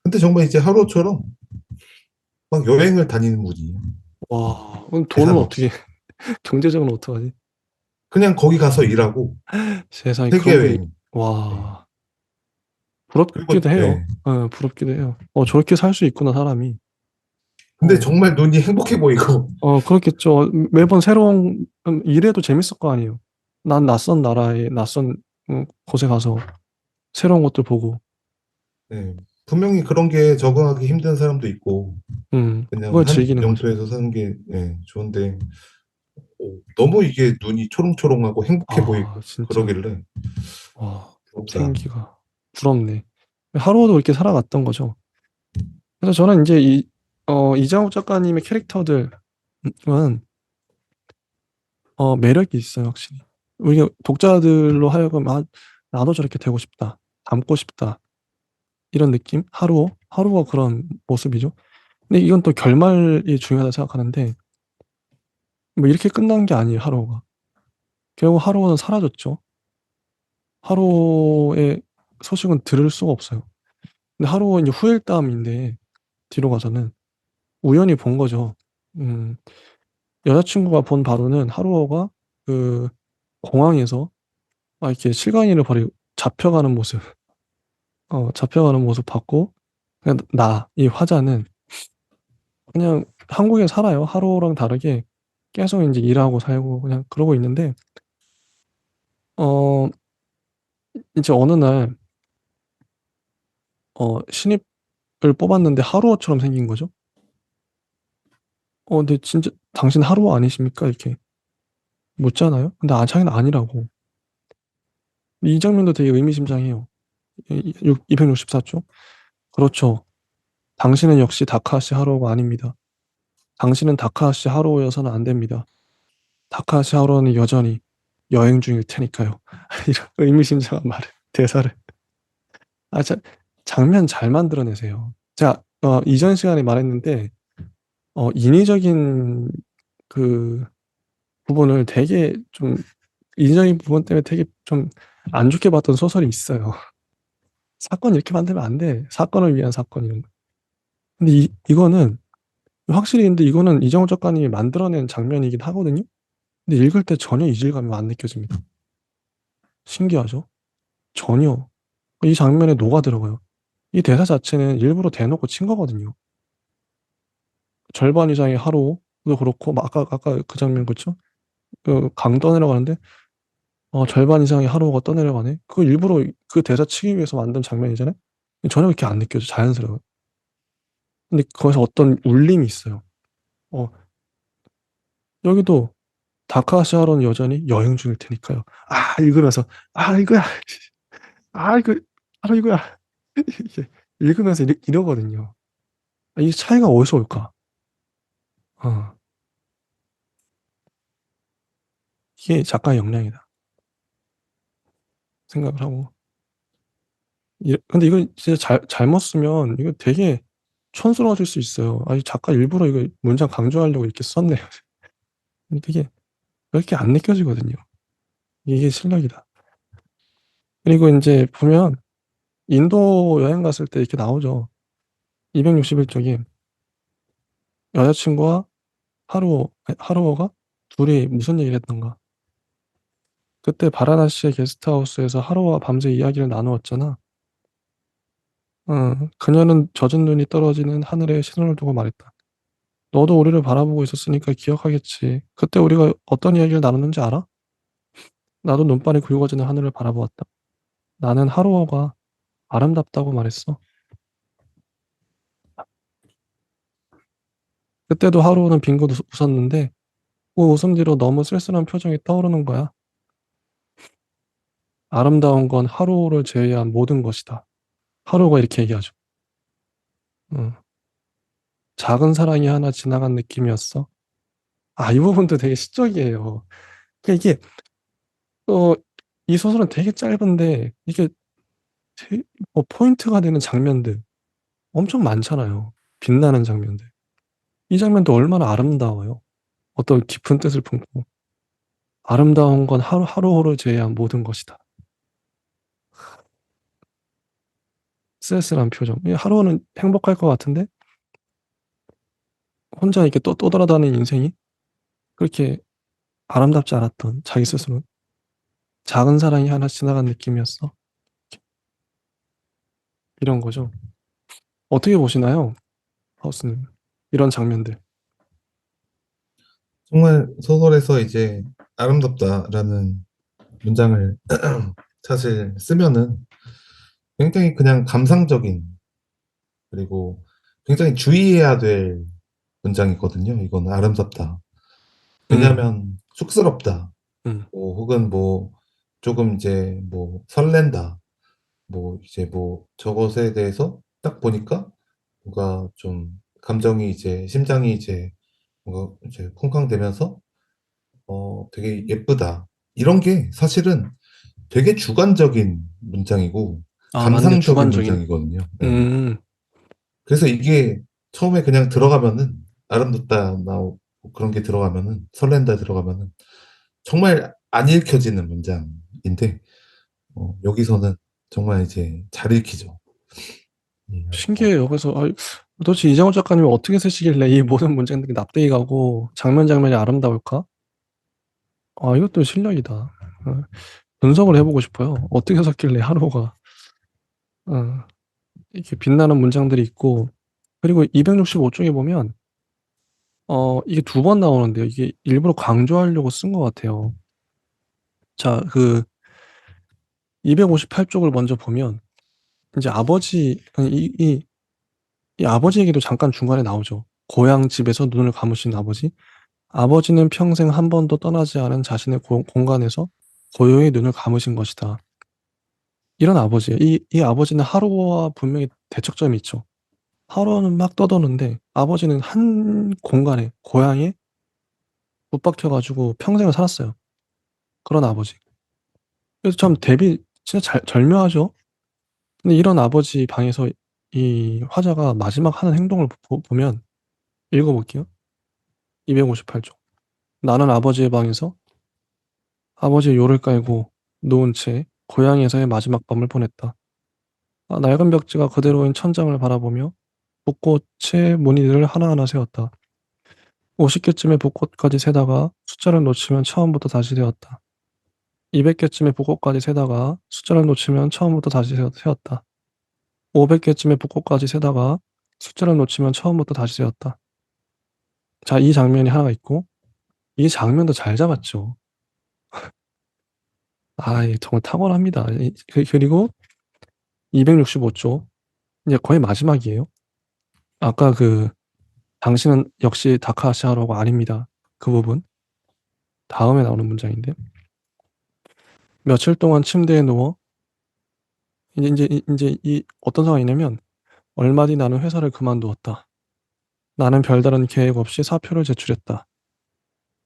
S2: 근데 정말 이제 하루처럼 막 여행을 다니는 분이에요.
S1: 와, 그럼 돈은
S2: 계산
S1: 어떻게,
S2: 없이.
S1: 경제적으로 어떡하지?
S2: 그냥 거기 가서 일하고
S1: 세상에
S2: 세계
S1: 그런 게,
S2: 여행. 예.
S1: 와,
S2: 그리고
S1: 부럽기도 해요.
S2: 예.
S1: 부럽기도 해요. 저렇게 살 수 있구나, 사람이.
S2: 근데
S1: 어,
S2: 정말 눈이 행복해 보이고
S1: 그렇겠죠. 매번 새로운, 일해도 재밌을 거 아니에요. 난 낯선 나라에, 낯선 곳에 가서 새로운 것들 보고,
S2: 예. 분명히 그런 게 적응하기 힘든 사람도 있고 그냥
S1: 그걸
S2: 한
S1: 즐기는 거죠.
S2: 영토에서 사는 게 예, 좋은데 너무 이게 눈이 초롱초롱하고 행복해 보이고
S1: 진짜,
S2: 그러길래
S1: 와,
S2: 부럽다.
S1: 생기가 부럽네. 하루도 이렇게 살아갔던 거죠. 그래서 저는 이제 이장욱 작가님의 캐릭터들은 매력이 있어요, 확실히. 우리가 독자들로 하여금 나도 저렇게 되고 싶다, 닮고 싶다 이런 느낌? 하루가 그런 모습이죠. 근데 이건 또 결말이 중요하다 생각하는데 뭐 이렇게 끝난 게 아니에요, 하루가. 결국 하루는 사라졌죠. 하루의 소식은 들을 수가 없어요. 근데 하루가 이제 후일담인데 뒤로 가서는 우연히 본 거죠. 음, 여자친구가 본 바로는 하루가 그 공항에서 이렇게 실강이를 버리고 잡혀가는 모습 봤고, 그냥 이 화자는 그냥 한국에 살아요. 하루랑 다르게 계속 이제 일하고 살고 그냥 그러고 있는데, 어, 이제 어느 날, 신입을 뽑았는데 하루처럼 생긴 거죠. 근데 진짜 당신 하루 아니십니까? 이렇게 묻잖아요. 근데 자기는 아니라고. 이 장면도 되게 의미심장해요. 264쪽. 그렇죠. 당신은 역시 다카하시 하루가 아닙니다. 당신은 다카하시 하루여서는 안 됩니다. 다카하시 하루는 여전히 여행 중일 테니까요. 이런 의미심장한 대사를. 아, 장면 잘 만들어내세요. 자, 이전 시간에 말했는데, 인위적인 그 부분을 되게 좀, 인위적인 부분 때문에 되게 좀 안 좋게 봤던 소설이 있어요. 사건 이렇게 만들면 안 돼. 사건을 위한 사건 이런 거. 근데 이거는 확실히 근데 이거는 이정우 작가님이 만들어낸 장면이긴 하거든요. 근데 읽을 때 전혀 이질감이 안 느껴집니다. 신기하죠? 전혀. 이 장면에 녹아 들어가요. 이 대사 자체는 일부러 대놓고 친 거거든요. 절반 이상의 하루도 그렇고, 아까 그 장면 그쵸? 강 떠내려가는데, 절반 이상의 하루가 떠내려가네? 그거 일부러 그 대사 치기 위해서 만든 장면이잖아요? 전혀 그렇게 안 느껴져. 자연스러워요. 근데 거기서 어떤 울림이 있어요. 어, 여기도 다카하시 하루는 여전히 여행 중일 테니까요. 읽으면서, 이거야. 이거, 바로 이거야. 이게 읽으면서 이러거든요. 이 차이가 어디서 올까? 어, 이게 작가의 역량이다. 생각을 하고. 근데 이거 진짜 잘못 쓰면 이거 되게 촌스러워질 수 있어요. 이 작가 일부러 이거 문장 강조하려고 이렇게 썼네요. 근데 되게 그렇게 안 느껴지거든요. 이게 실력이다. 그리고 이제 보면 인도 여행 갔을 때 이렇게 나오죠. 261쪽에 여자친구와 하루어가 둘이 무슨 얘기를 했던가. 그때 바라나시의 게스트하우스에서 하루와 밤새 이야기를 나누었잖아. 그녀는 젖은 눈이 떨어지는 하늘에 시선을 두고 말했다. 너도 우리를 바라보고 있었으니까 기억하겠지. 그때 우리가 어떤 이야기를 나눴는지 알아? 나도 눈발이 굵어지는 하늘을 바라보았다. 나는 하루어가 아름답다고 말했어. 그때도 하루어는 빙긋 웃었는데 그 웃음 뒤로 너무 쓸쓸한 표정이 떠오르는 거야. 아름다운 건 하루를 제외한 모든 것이다. 하루가 이렇게 얘기하죠. 응. 작은 사랑이 하나 지나간 느낌이었어. 이 부분도 되게 시적이에요. 그러니까 이게 어, 이 소설은 되게 짧은데 이게 포인트가 되는 장면들 엄청 많잖아요. 빛나는 장면들. 이 장면도 얼마나 아름다워요. 어떤 깊은 뜻을 품고 아름다운 건 하루하루 제외한 모든 것이다. 쓸쓸한 표정. 하루는 행복할 것 같은데 혼자 이렇게 또 떠돌아다니는 인생이 그렇게 아름답지 않았던 자기 스스로 작은 사랑이 하나 지나간 느낌이었어. 이런 거죠. 어떻게 보시나요, 하우스님? 이런 장면들.
S2: 정말 소설에서 이제 아름답다라는 문장을 사실 쓰면은 굉장히 그냥 감상적인, 그리고 굉장히 주의해야 될 문장이거든요. 이건 아름답다.
S1: 음,
S2: 왜냐하면 쑥스럽다.
S1: 음,
S2: 혹은 조금 이제 설렌다. 이제 저것에 대해서 딱 보니까 뭔가 좀 감정이 이제 심장이 이제 뭔가 이제 쿵쾅대면서 되게 예쁘다. 이런 게 사실은 되게 주관적인 문장이고
S1: 아, 맞네.
S2: 감상적인
S1: 주관적인.
S2: 문장이거든요. 네.
S1: 음,
S2: 그래서 이게 처음에 그냥 들어가면은 아름답다 나오고 그런 게 들어가면은 설렌다 들어가면은 정말 안 읽혀지는 문장인데 여기서는 정말 이제 잘 읽히죠.
S1: 신기해요. 그래서, 도대체 이장호 작가님이 어떻게 쓰시길래 이 모든 문장들이 납득이 가고 장면 장면이 아름다울까? 아, 이것도 실력이다. 분석을 해보고 싶어요. 어떻게 썼길래 하루가, 어, 이렇게 빛나는 문장들이 있고, 그리고 265쪽에 보면, 이게 두 번 나오는데요. 이게 일부러 강조하려고 쓴 것 같아요. 자, 258쪽을 먼저 보면, 이제 이 아버지 얘기도 잠깐 중간에 나오죠. 고향 집에서 눈을 감으신 아버지. 아버지는 평생 한 번도 떠나지 않은 자신의 공간에서 고요히 눈을 감으신 것이다. 이런 아버지예요. 이 아버지는 하루와 분명히 대척점이 있죠. 하루는 막 떠도는데 아버지는 한 공간에, 고향에 붙박혀가지고 평생을 살았어요. 그런 아버지. 그래서 참 대비 진짜 절묘하죠. 근데 이런 아버지 방에서 이 화자가 마지막 하는 행동을 보면 읽어볼게요. 258쪽. 나는 아버지의 방에서 아버지의 요를 깔고 누운 채 고향에서의 마지막 밤을 보냈다. 낡은 벽지가 그대로인 천장을 바라보며 벚꽃의 무늬들을 하나하나 세웠다. 50개쯤의 벚꽃까지 세다가 숫자를 놓치면 처음부터 다시 세웠다. 200개쯤의 벚꽃까지 세다가 숫자를 놓치면 처음부터 다시 세웠다. 500개쯤의 벚꽃까지 세다가 숫자를 놓치면 처음부터 다시 세웠다. 자, 이 장면이 하나가 있고 이 장면도 잘 잡았죠. 정말 탁월합니다. 그리고 265쪽 이제 거의 마지막이에요. 아까 당신은 역시 다카하시하로가 아닙니다. 그 부분 다음에 나오는 문장인데 며칠 동안 침대에 누워 이제 이 어떤 상황이냐면 얼마 뒤 나는 회사를 그만두었다. 나는 별다른 계획 없이 사표를 제출했다.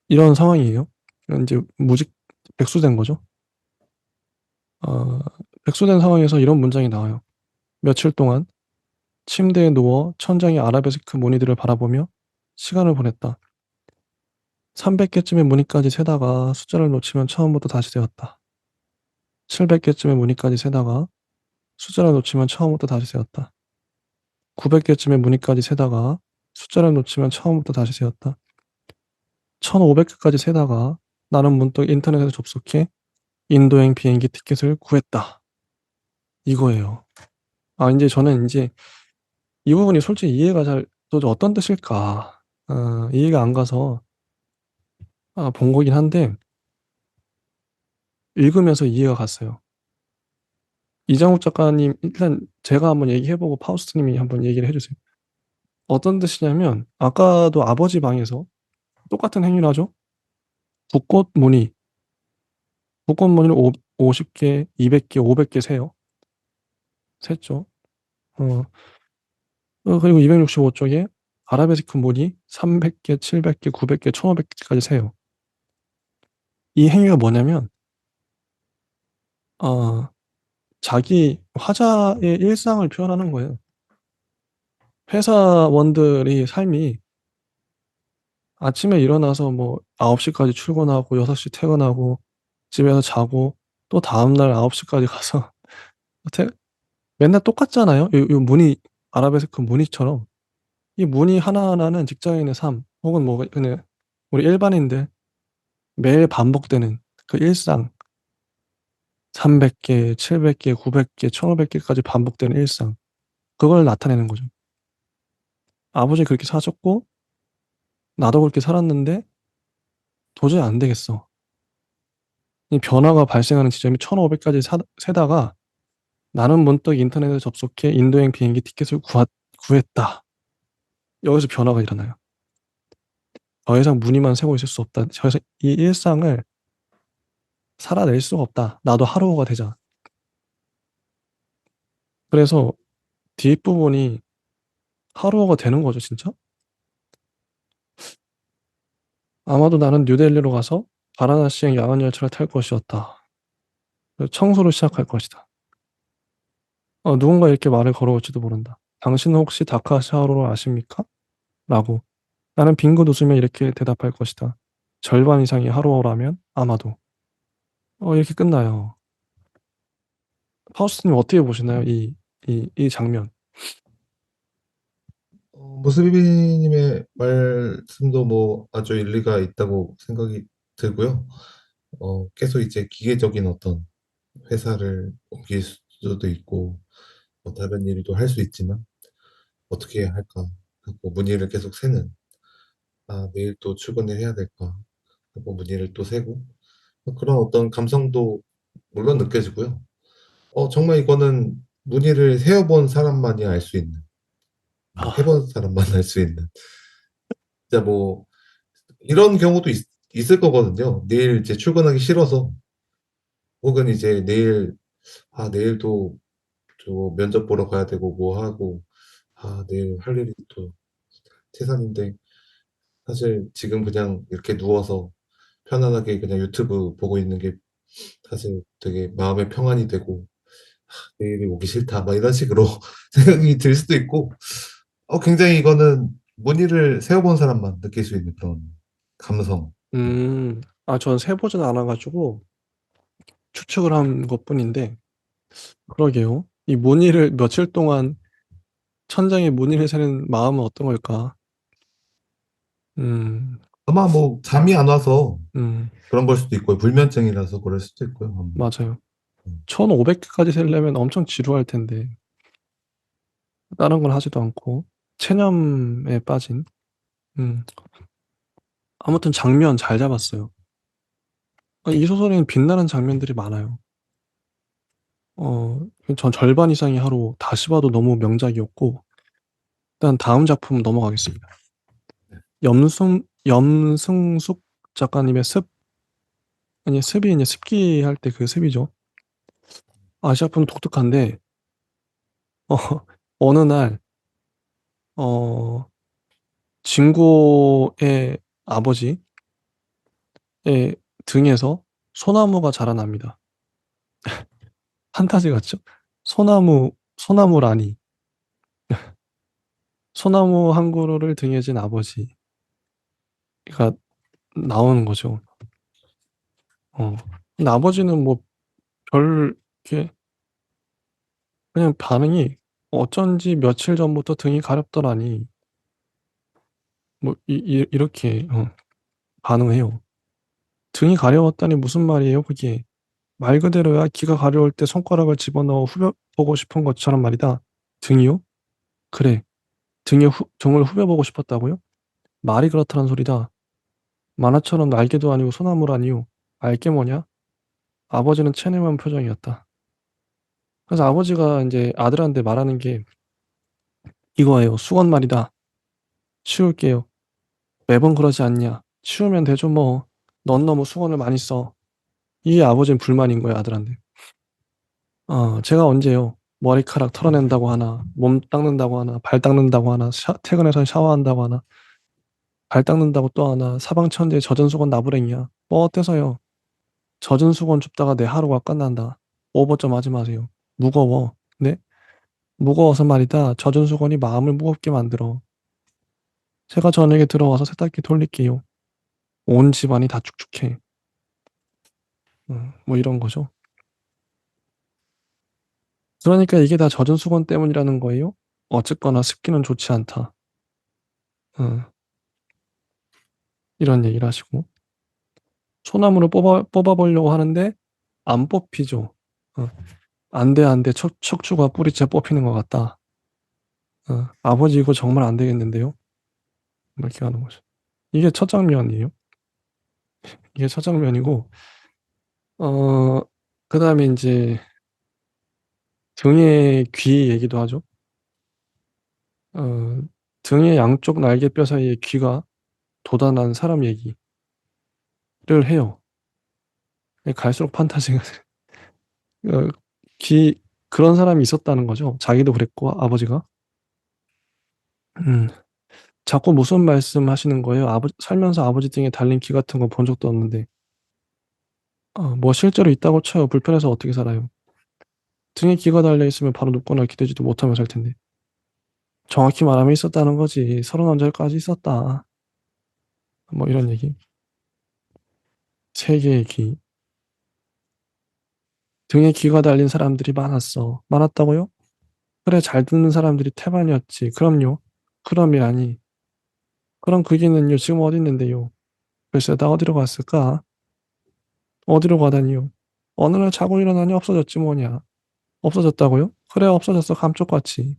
S1: 이런 상황이에요. 이제 무직 백수된 거죠. 어, 백수된 상황에서 이런 문장이 나와요. 며칠 동안 침대에 누워 천장의 아라베스크 무늬들을 바라보며 시간을 보냈다. 300개쯤의 무늬까지 세다가 숫자를 놓치면 처음부터 다시 세웠다. 700개쯤의 무늬까지 세다가 숫자를 놓치면 처음부터 다시 세웠다. 900개쯤의 무늬까지 세다가 숫자를 놓치면 처음부터 다시 세웠다. 1500개까지 세다가 나는 문득 인터넷에 접속해 인도행 비행기 티켓을 구했다. 이거예요. 이제 저는 이제 이 부분이 솔직히 이해가 도대체 어떤 뜻일까? 이해가 안 가서 본 거긴 한데 읽으면서 이해가 갔어요. 이장욱 작가님 일단 제가 한번 얘기해보고 파우스트님이 한번 얘기를 해주세요. 어떤 뜻이냐면 아까도 아버지 방에서 똑같은 행위를 하죠. 붓꽃 무늬, 붓꽃 무늬를 50개, 200개, 500개 세요. 셌죠. 어, 그리고 265쪽에 아라베스크 무늬 300개, 700개, 900개, 1500개까지 세요. 이 행위가 뭐냐면 어, 자기 화자의 일상을 표현하는 거예요. 회사원들이 삶이 아침에 일어나서 뭐 9시까지 출근하고 6시 퇴근하고 집에서 자고 또 다음날 9시까지 가서 퇴- 맨날 똑같잖아요. 이 무늬 아라베스크 무늬처럼 이 무늬 하나하나는 직장인의 삶 혹은 뭐 그냥 우리 일반인들 매일 반복되는 그 일상 300개, 700개, 900개, 1500개까지 반복되는 일상 그걸 나타내는 거죠. 아버지 그렇게 사셨고 나도 그렇게 살았는데 도저히 안 되겠어. 이 변화가 발생하는 지점이 1500까지 세다가 나는 문득 인터넷에 접속해 인도행 비행기 티켓을 구했다. 여기서 변화가 일어나요. 더 이상 무늬만 세고 있을 수 없다. 더 이상 이 일상을 살아낼 수가 없다. 나도 하루가 되자. 그래서 뒷부분이 하루가 되는 거죠, 진짜? 아마도 나는 뉴델리로 가서 바라나시행 야간 열차를 탈 것이었다. 그리고 청소를 시작할 것이다. 누군가 이렇게 말을 걸어올지도 모른다. 당신은 혹시 다카시하루를 아십니까? 라고. 나는 빙긋 웃으며 이렇게 대답할 것이다. 절반 이상이 하루라면 아마도. 이렇게 끝나요. 파우스트님 어떻게 보시나요? 이 장면.
S2: 모스비비님의 말씀도 뭐 아주 일리가 있다고 생각이 들고요. 계속 이제 기계적인 어떤 회사를 옮길 수도 있고, 뭐 다른 일도 할 수 있지만, 어떻게 할까 하고 문의를 계속 세는, 내일 또 출근을 해야 될까 하고 문의를 또 세고, 그런 어떤 감성도 물론 느껴지고요. 정말 이거는 문의를 세어본 사람만이 알 수 있는, 뭐
S1: 아,
S2: 해본 사람만 알 수 있는, 진짜 뭐 이런 경우도 있을 거거든요. 내일 이제 출근하기 싫어서, 혹은 이제 내일도 저 면접 보러 가야 되고 뭐 하고, 내일 할 일이 또 태산인데, 사실 지금 그냥 이렇게 누워서 편안하게 그냥 유튜브 보고 있는 게 사실 되게 마음의 평안이 되고, 내일이 오기 싫다 막 이런 식으로 생각이 들 수도 있고, 굉장히 이거는 문의를 세워본 사람만 느낄 수 있는 그런 감성.
S1: 전 세보진 않아가지고 추측을 한 것뿐인데, 그러게요. 이 문의를 며칠 동안 천장에 문의를 세는 마음은 어떤 걸까? 음,
S2: 아마 뭐 잠이 안 와서
S1: 음,
S2: 그런 걸 수도 있고요. 불면증이라서 그럴 수도 있고요.
S1: 맞아요.
S2: 음.
S1: 1500개까지 세려면 엄청 지루할 텐데, 다른 건 하지도 않고, 체념에 빠진, 음, 아무튼 장면 잘 잡았어요. 이 소설에는 빛나는 장면들이 많아요. 어, 전 절반 이상이 하루 다시 봐도 너무 명작이었고, 일단 다음 작품 넘어가겠습니다. 염승숙 작가님의 아니, 습이 이제 습기 할 때 그 습이죠. 아시아품 독특한데, 어, 어느 날, 어, 진고의 아버지의 등에서 소나무가 자라납니다. 판타지 같죠? 소나무 라니. 소나무 한 그루를 등에 진 아버지가 나오는 거죠. 근데 아버지는 뭐 별, 이렇게, 그냥 반응이 어쩐지 며칠 전부터 등이 가렵더라니. 뭐, 이렇게, 반응해요. 등이 가려웠다니 무슨 말이에요, 그게. 말 그대로야 기가 가려울 때 손가락을 집어넣어 후벼보고 싶은 것처럼 말이다. 등이요? 그래. 등을 후벼보고 싶었다고요? 말이 그렇다는 소리다. 만화처럼 날개도 아니고 소나무라니요. 알게 뭐냐? 아버지는 체념한 표정이었다. 그래서 아버지가 이제 아들한테 말하는 게 이거예요. 수건 말이다. 치울게요. 매번 그러지 않냐. 치우면 되죠 뭐. 넌 너무 수건을 많이 써. 이게 아버지는 불만인 거야 아들한테. 제가 언제요? 머리카락 털어낸다고 하나, 몸 닦는다고 하나, 발 닦는다고 하나, 퇴근해서 샤워한다고 하나, 발 닦는다고 또 하나, 사방천지에 젖은 수건 나부랭이야. 뭐 어때서요? 젖은 수건 줍다가 내 하루가 끝난다. 오버 좀 하지 마세요. 무거워. 네? 무거워서 말이다. 젖은 수건이 마음을 무겁게 만들어. 제가 저녁에 들어와서 세탁기 돌릴게요. 온 집안이 다 축축해. 뭐 이런 거죠. 그러니까 이게 다 젖은 수건 때문이라는 거예요? 어쨌거나 습기는 좋지 않다. 어, 이런 얘기를 하시고. 소나무를 뽑아보려고 하는데 안 뽑히죠. 어, 안 돼, 안 돼. 척추가 뿌리째 뽑히는 것 같다. 아버지 이거 정말 안 되겠는데요? 뭐 이렇게 하는 거죠. 이게 첫 장면이에요. 이게 첫 장면이고, 어, 그 다음에 이제 등의 귀 얘기도 하죠. 어, 등의 양쪽 날개뼈 사이에 귀가 돋아난 사람 얘기를 해요. 갈수록 판타지가 어, 귀 그런 사람이 있었다는 거죠. 자기도 그랬고 아버지가. 음, 자꾸 무슨 말씀 하시는 거예요? 살면서 아버지 등에 달린 기 같은 거 본 적도 없는데. 뭐 실제로 있다고 쳐요. 불편해서 어떻게 살아요? 등에 기가 달려 있으면 바로 눕거나 기대지도 못하며 살 텐데. 정확히 말하면 있었다는 거지. 30언저리까지 있었다. 뭐 이런 얘기. 세 개의 기. 등에 기가 달린 사람들이 많았어. 많았다고요? 그래, 잘 듣는 사람들이 태반이었지. 그럼요. 그럼이라니. 그럼 그 기는요, 지금 어디 있는데요? 글쎄, 다 어디로 갔을까? 어디로 가다니요? 어느 날 자고 일어나니 없어졌지 뭐냐. 없어졌다고요? 그래, 없어졌어. 감쪽같이.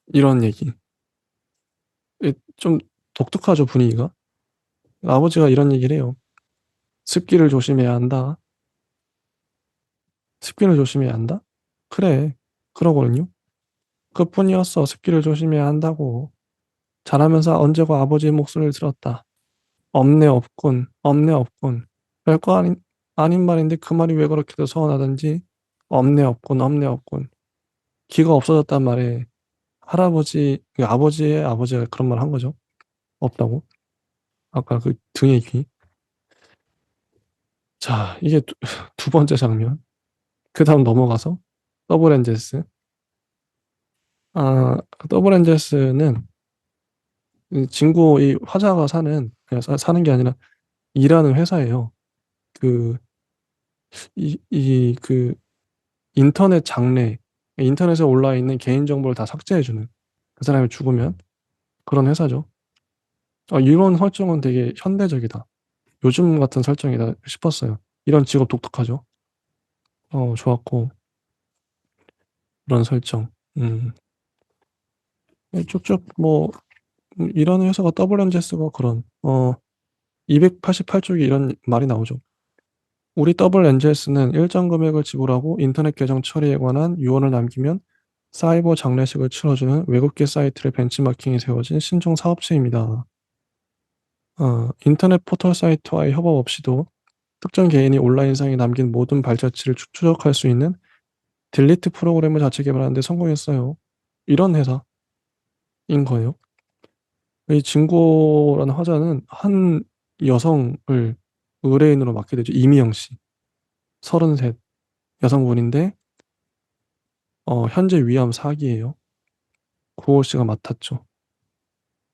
S1: 이런 얘기. 좀 독특하죠, 분위기가. 아버지가 이런 얘기를 해요. 습기를 조심해야 한다. 습기를 조심해야 한다? 그래, 그러거든요. 그뿐이었어. 습기를 조심해야 한다고. 자라면서 언제고 아버지의 목소리를 들었다. 없네 없군. 없네 없군. 별거 아닌 말인데 그 말이 왜 그렇게도 서운하던지. 없네 없군. 없네 없군. 기가 없어졌단 말에 아버지의 아버지가 그런 말 한 거죠. 없다고. 아까 그 등의 귀. 자, 이게 두 번째 장면. 그 다음 넘어가서 더블 엔젤스. 더블 엔젤스는 진구 이 화자가 그냥 사는 게 아니라 일하는 회사예요. 그, 그 인터넷 장래, 인터넷에 올라 있는 개인 정보를 다 삭제해주는 그 사람이 죽으면 그런 회사죠. 이런 설정은 되게 현대적이다. 요즘 같은 설정이다 싶었어요. 이런 직업 독특하죠. 좋았고, 그런 설정. 쭉쭉 뭐, 이런 회사가 WNGS가 그런, 288쪽에 이런 말이 나오죠. 우리 WNGS는 일정 금액을 지불하고 인터넷 계정 처리에 관한 유언을 남기면 사이버 장례식을 치러주는 외국계 사이트를 벤치마킹이 세워진 신종 사업체입니다. 인터넷 포털 사이트와의 협업 없이도 특정 개인이 온라인상에 남긴 모든 발자취를 추적할 수 있는 딜리트 프로그램을 자체 개발하는 데 성공했어요. 이런 회사인 거예요. 이 진고라는 화자는 한 여성을 의뢰인으로 맡게 되죠. 이미영 씨. 33 여성분인데 현재 위암 4기예요. 구호 씨가 맡았죠.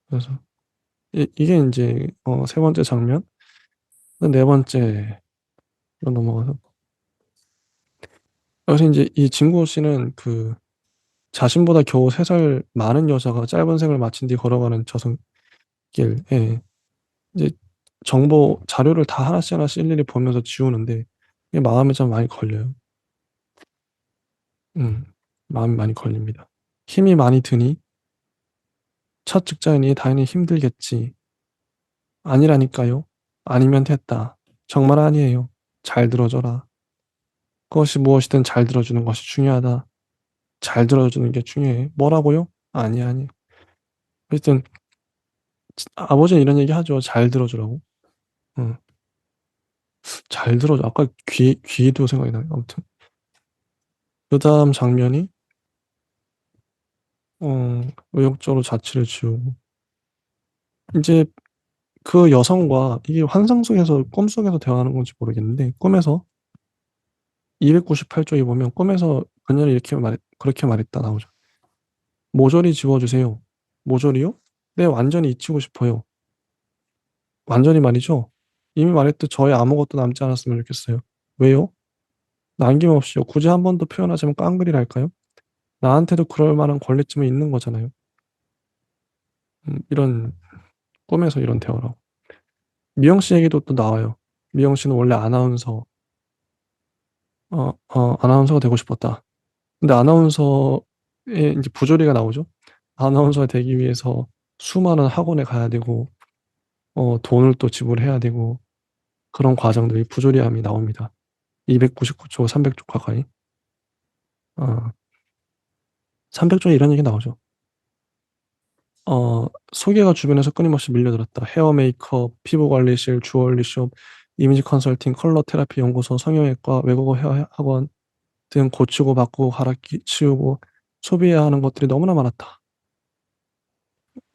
S1: 그래서 이게 이제 세 번째 장면. 네 번째로 넘어가서 여기서 이제 이 진고 씨는 그 자신보다 겨우 3살 많은 여자가 짧은 생을 마친 뒤 걸어가는 저승길에 이제 정보 자료를 다 하나씩 하나씩 일일이 보면서 지우는데 이게 마음에 좀 많이 걸려요. 마음이 많이 걸립니다. 힘이 많이 드니 첫 직장이니 당연히 힘들겠지. 아니라니까요. 아니면 됐다. 정말 아니에요. 잘 들어줘라. 그것이 무엇이든 잘 들어주는 것이 중요하다. 잘 들어주는 게 중요해. 뭐라고요? 아니, 아니. 하여튼, 아버지는 이런 얘기 하죠. 잘 들어주라고. 응. 잘 들어줘. 아까 귀도 생각이 나요. 아무튼. 그 다음 장면이, 의욕적으로 자취를 지우고. 이제 그 여성과 이게 환상 속에서, 꿈속에서 대화하는 건지 모르겠는데, 꿈에서 298쪽에 보면 꿈에서 그녀는 그렇게 말했다 나오죠. 모조리 지워주세요. 모조리요? 네, 완전히 잊히고 싶어요. 완전히 말이죠. 이미 말했듯 저의 아무것도 남지 않았으면 좋겠어요. 왜요? 남김없이요. 굳이 한 번 더 표현하자면 깡그리랄까요? 나한테도 그럴 만한 권리쯤은 있는 거잖아요. 이런 꿈에서 이런 대화라고. 미영 씨 얘기도 또 나와요. 미영 씨는 원래 아나운서가 되고 싶었다. 근데 아나운서에 이제 부조리가 나오죠. 아나운서가 되기 위해서 수많은 학원에 가야 되고, 돈을 또 지불해야 되고, 그런 과정들이 부조리함이 나옵니다. 299쪽, 300쪽 가까이. 300쪽에 이런 얘기 나오죠. 소개가 주변에서 끊임없이 밀려들었다. 헤어 메이크업, 피부 관리실, 주얼리숍, 이미지 컨설팅, 컬러 테라피 연구소, 성형외과, 외국어 헤어 학원 등 고치고 바꾸고 갈아 치우고 소비해야 하는 것들이 너무나 많았다.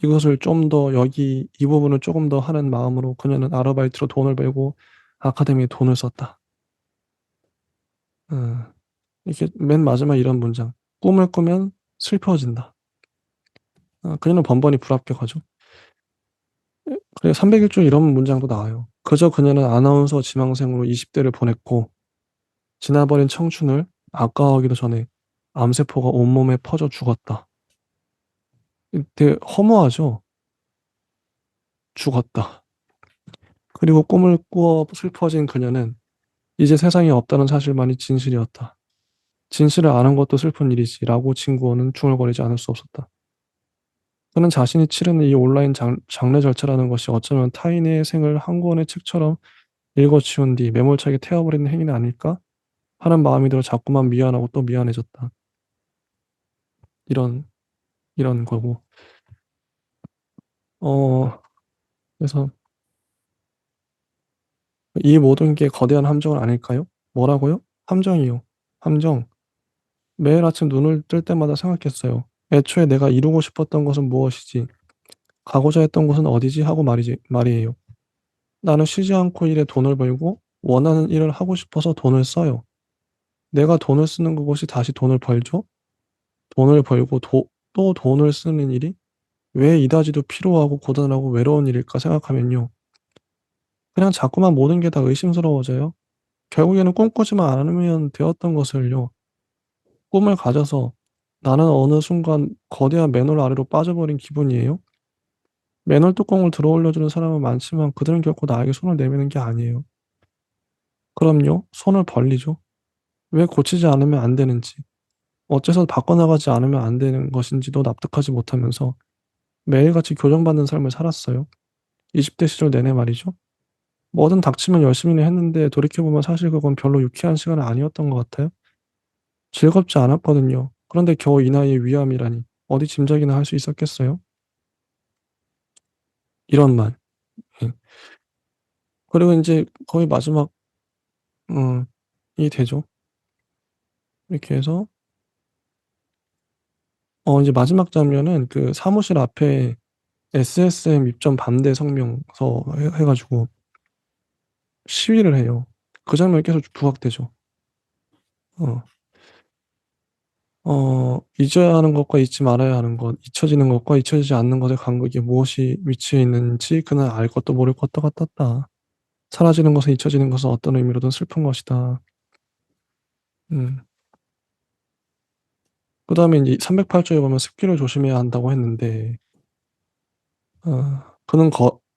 S1: 이것을 좀 더 여기 이 부분을 조금 더 하는 마음으로 그녀는 아르바이트로 돈을 벌고 아카데미에 돈을 썼다. 어, 이렇게 맨 마지막 이런 문장. 꿈을 꾸면 슬퍼진다. 그녀는 번번이 불합격하죠. 그래 301조 이런 문장도 나와요. 그저 그녀는 아나운서 지망생으로 20대를 보냈고 지나버린 청춘을 아까워하기도 전에 암세포가 온몸에 퍼져 죽었다. 되게 허무하죠. 죽었다. 그리고 꿈을 꾸어 슬퍼진 그녀는 이제 세상에 없다는 사실만이 진실이었다. 진실을 아는 것도 슬픈 일이지라고 친구는 중얼거리지 않을 수 없었다. 그는 자신이 치르는 이 온라인 장례 절차라는 것이 어쩌면 타인의 생을 한 권의 책처럼 읽어치운 뒤 매몰차게 태워버리는 행위는 아닐까 하는 마음이 들어 자꾸만 미안하고 또 미안해졌다. 이런 이런 거고. 어 그래서 이 모든 게 거대한 함정은 아닐까요? 뭐라고요? 함정이요. 함정. 매일 아침 눈을 뜰 때마다 생각했어요. 애초에 내가 이루고 싶었던 것은 무엇이지? 가고자 했던 곳은 어디지? 하고 말이에요. 나는 쉬지 않고 일에 돈을 벌고 원하는 일을 하고 싶어서 돈을 써요. 내가 돈을 쓰는 그곳이 다시 돈을 벌죠? 돈을 벌고 또 돈을 쓰는 일이 왜 이다지도 피로하고 고단하고 외로운 일일까 생각하면요. 그냥 자꾸만 모든 게 다 의심스러워져요. 결국에는 꿈꾸지만 않으면 되었던 것을요. 꿈을 가져서 나는 어느 순간 거대한 맨홀 아래로 빠져버린 기분이에요. 맨홀 뚜껑을 들어 올려주는 사람은 많지만 그들은 결코 나에게 손을 내미는 게 아니에요. 그럼요, 손을 벌리죠. 왜 고치지 않으면 안 되는지, 어째서 바꿔나가지 않으면 안 되는 것인지도 납득하지 못하면서 매일같이 교정받는 삶을 살았어요. 20대 시절 내내 말이죠. 뭐든 닥치면 열심히는 했는데 돌이켜보면 사실 그건 별로 유쾌한 시간은 아니었던 것 같아요. 즐겁지 않았거든요. 그런데 겨우 이 나이에 위암이라니 어디 짐작이나 할 수 있었겠어요? 이런 말. 예. 그리고 이제 거의 마지막 이 되죠. 이렇게 해서 이제 마지막 장면은 그 사무실 앞에 SSM 입점 반대 성명서 해가지고 시위를 해요. 그 장면이 계속 부각되죠. 어, 잊어야 하는 것과 잊지 말아야 하는 것, 잊혀지는 것과 잊혀지지 않는 것의 간극이 무엇이 위치해 있는지 그는 알 것도 모를 것도 같았다. 사라지는 것은 잊혀지는 것은 어떤 의미로든 슬픈 것이다. 음. 그 다음에 이제 308조에 보면 습기를 조심해야 한다고 했는데, 그는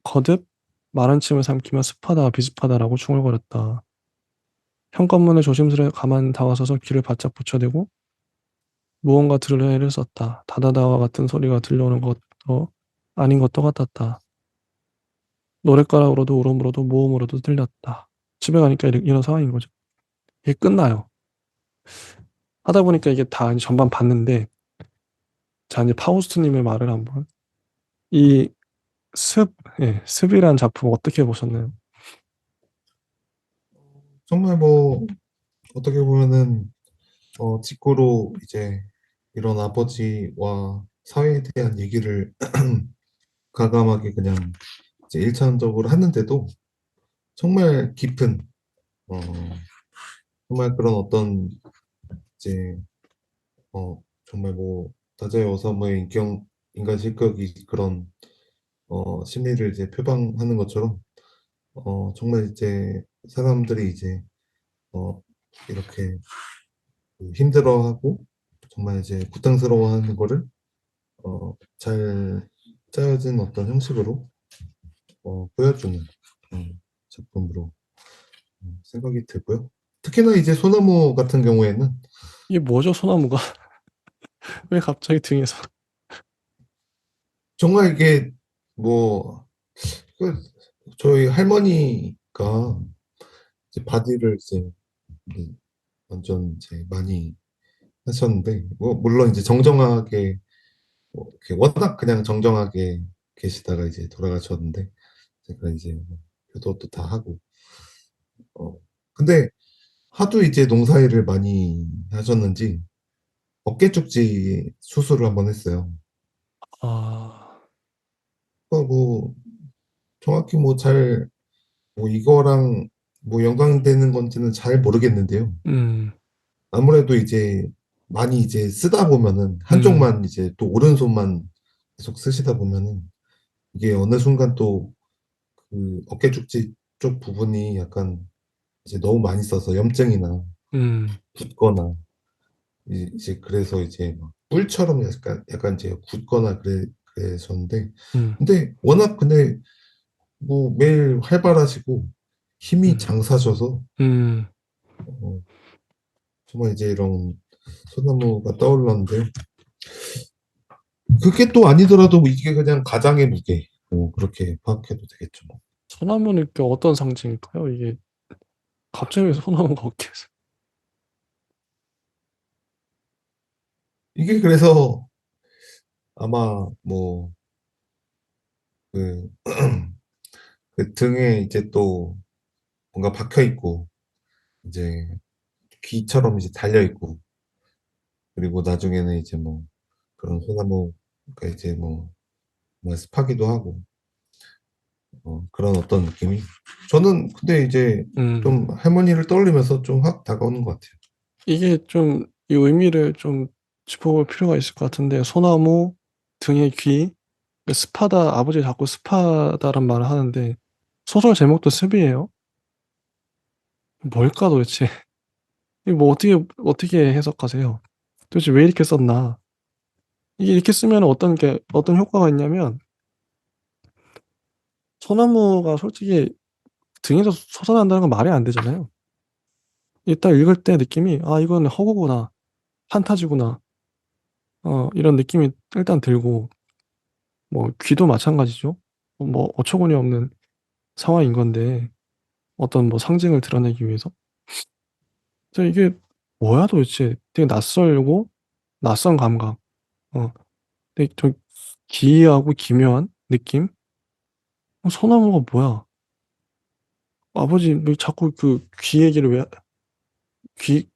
S1: 거듭 마른 침을 삼키며 습하다, 비습하다라고 중얼거렸다. 현관문에 조심스레 가만 다가서서 귀를 바짝 붙여대고 무언가 들으려 애를 썼다. 다다다와 같은 소리가 들려오는 것도 아닌 것도 같았다. 노랫가락으로도 울음으로도 모음으로도 들렸다. 집에 가니까 이런 상황인 거죠. 이게 끝나요. 하다 보니까 이게 다 이제 전반 봤는데, 자, 이제 파우스트님의 말을 한번. 이 습이란 작품 어떻게 보셨나요?
S2: 정말 뭐 어떻게 보면은 직구로 이제 이런 아버지와 사회에 대한 얘기를 과감하게 그냥 이제 일차원적으로 하는데도 정말 깊은 어, 정말 그런 어떤 이제 정말 뭐 다자의 오사무의 인간 실격이 그런 심리를 이제 표방하는 것처럼 정말 이제 사람들이 이제 어, 이렇게 힘들어하고 정말 이제 고통스러워하는 거를 잘 짜여진 어떤 형식으로 보여주는 작품으로 생각이 들고요. 특히나 이제 소나무 같은 경우에는
S1: 이게 뭐죠, 소나무가? 왜 갑자기 등에서?
S2: 정말 이게 뭐 그 저희 할머니가 이제 바디를 이제 완전 이제 많이 하셨는데 뭐 물론 이제 정정하게 뭐 이렇게 워낙 그냥 정정하게 계시다가 이제 돌아가셨는데 제가 이제 뭐 효도도 다 하고 어 근데 하도 이제 농사일을 많이 하셨는지 어깨 쪽지 수술을 한번 했어요.
S1: 아.
S2: 뭐 정확히 뭐 이거랑 뭐 연관되는 건지는 잘 모르겠는데요.
S1: 음.
S2: 아무래도 이제 많이 이제 쓰다 보면은
S1: 음.
S2: 한쪽만 이제 또 오른손만 계속 쓰시다 보면은 이게 어느 순간 또 그 어깨 쪽지 쪽 부분이 약간 이제 너무 많이 써서 염증이나
S1: 음.
S2: 붓거나 이제 그래서 이제 막 뿔처럼 약간 이제 굳거나 그랬었는데
S1: 음.
S2: 근데 워낙 근데 뭐 매일 활발하시고 힘이
S1: 음.
S2: 장사셔서
S1: 음.
S2: 어, 정말 이제 이런 소나무가 떠올랐는데요. 그게 또 아니더라도 이게 그냥 가장의 무게 그렇게 파악해도 되겠죠. 뭐.
S1: 소나무는 그 어떤 상징일까요? 이게 갑자기 왜 소나무가 어깨에서.
S2: 이게 그래서 아마 뭐 그, 그 등에 이제 또 뭔가 박혀 있고 이제 귀처럼 이제 달려 있고 그리고 나중에는 이제 뭐 그런 소나무가 이제 뭐 습하기도 하고 그런 어떤 느낌이 저는 근데 이제
S1: 음.
S2: 좀 할머니를 떠올리면서 좀 확 다가오는 것 같아요.
S1: 이게 좀 이 의미를 좀 짚어볼 필요가 있을 것 같은데, 소나무, 등의 귀, 그 습하다, 아버지가 자꾸 습하다란 말을 하는데 소설 제목도 습이에요. 뭘까 도대체? 이거 뭐 어떻게 해석하세요? 도대체 왜 이렇게 썼나? 이게 이렇게 쓰면 어떤 효과가 있냐면, 소나무가 솔직히 등에서 솟아난다는 건 말이 안 되잖아요. 일단 읽을 때 느낌이 '아 이건 허구구나. 판타지구나.' 이런 느낌이 일단 들고, 뭐 귀도 마찬가지죠. 뭐 어처구니 없는 상황인 건데, 어떤 뭐 상징을 드러내기 위해서. 그래서 이게 뭐야 도대체? 되게 낯설고 낯선 감각. 되게 좀 기이하고 기묘한 느낌? '소나무가 뭐야? 아버지 왜 자꾸 그 귀 얘기를 왜,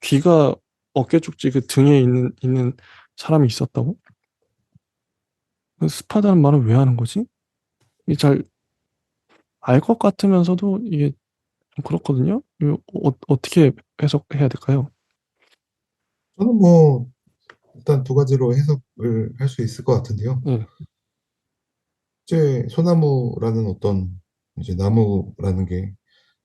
S1: 귀가 어깨 쪽지 그 등에 있는 사람이 있었다고? 그 습하다는 말은 왜 하는 거지?' 이게 잘 알 것 같으면서도 이게 좀 그렇거든요. 이거 어떻게 해석해야 될까요?
S2: 저는 뭐 일단 두 가지로 해석을 할 수 있을 것 같은데요.
S1: 예.
S2: 이제 소나무라는 어떤 이제 나무라는 게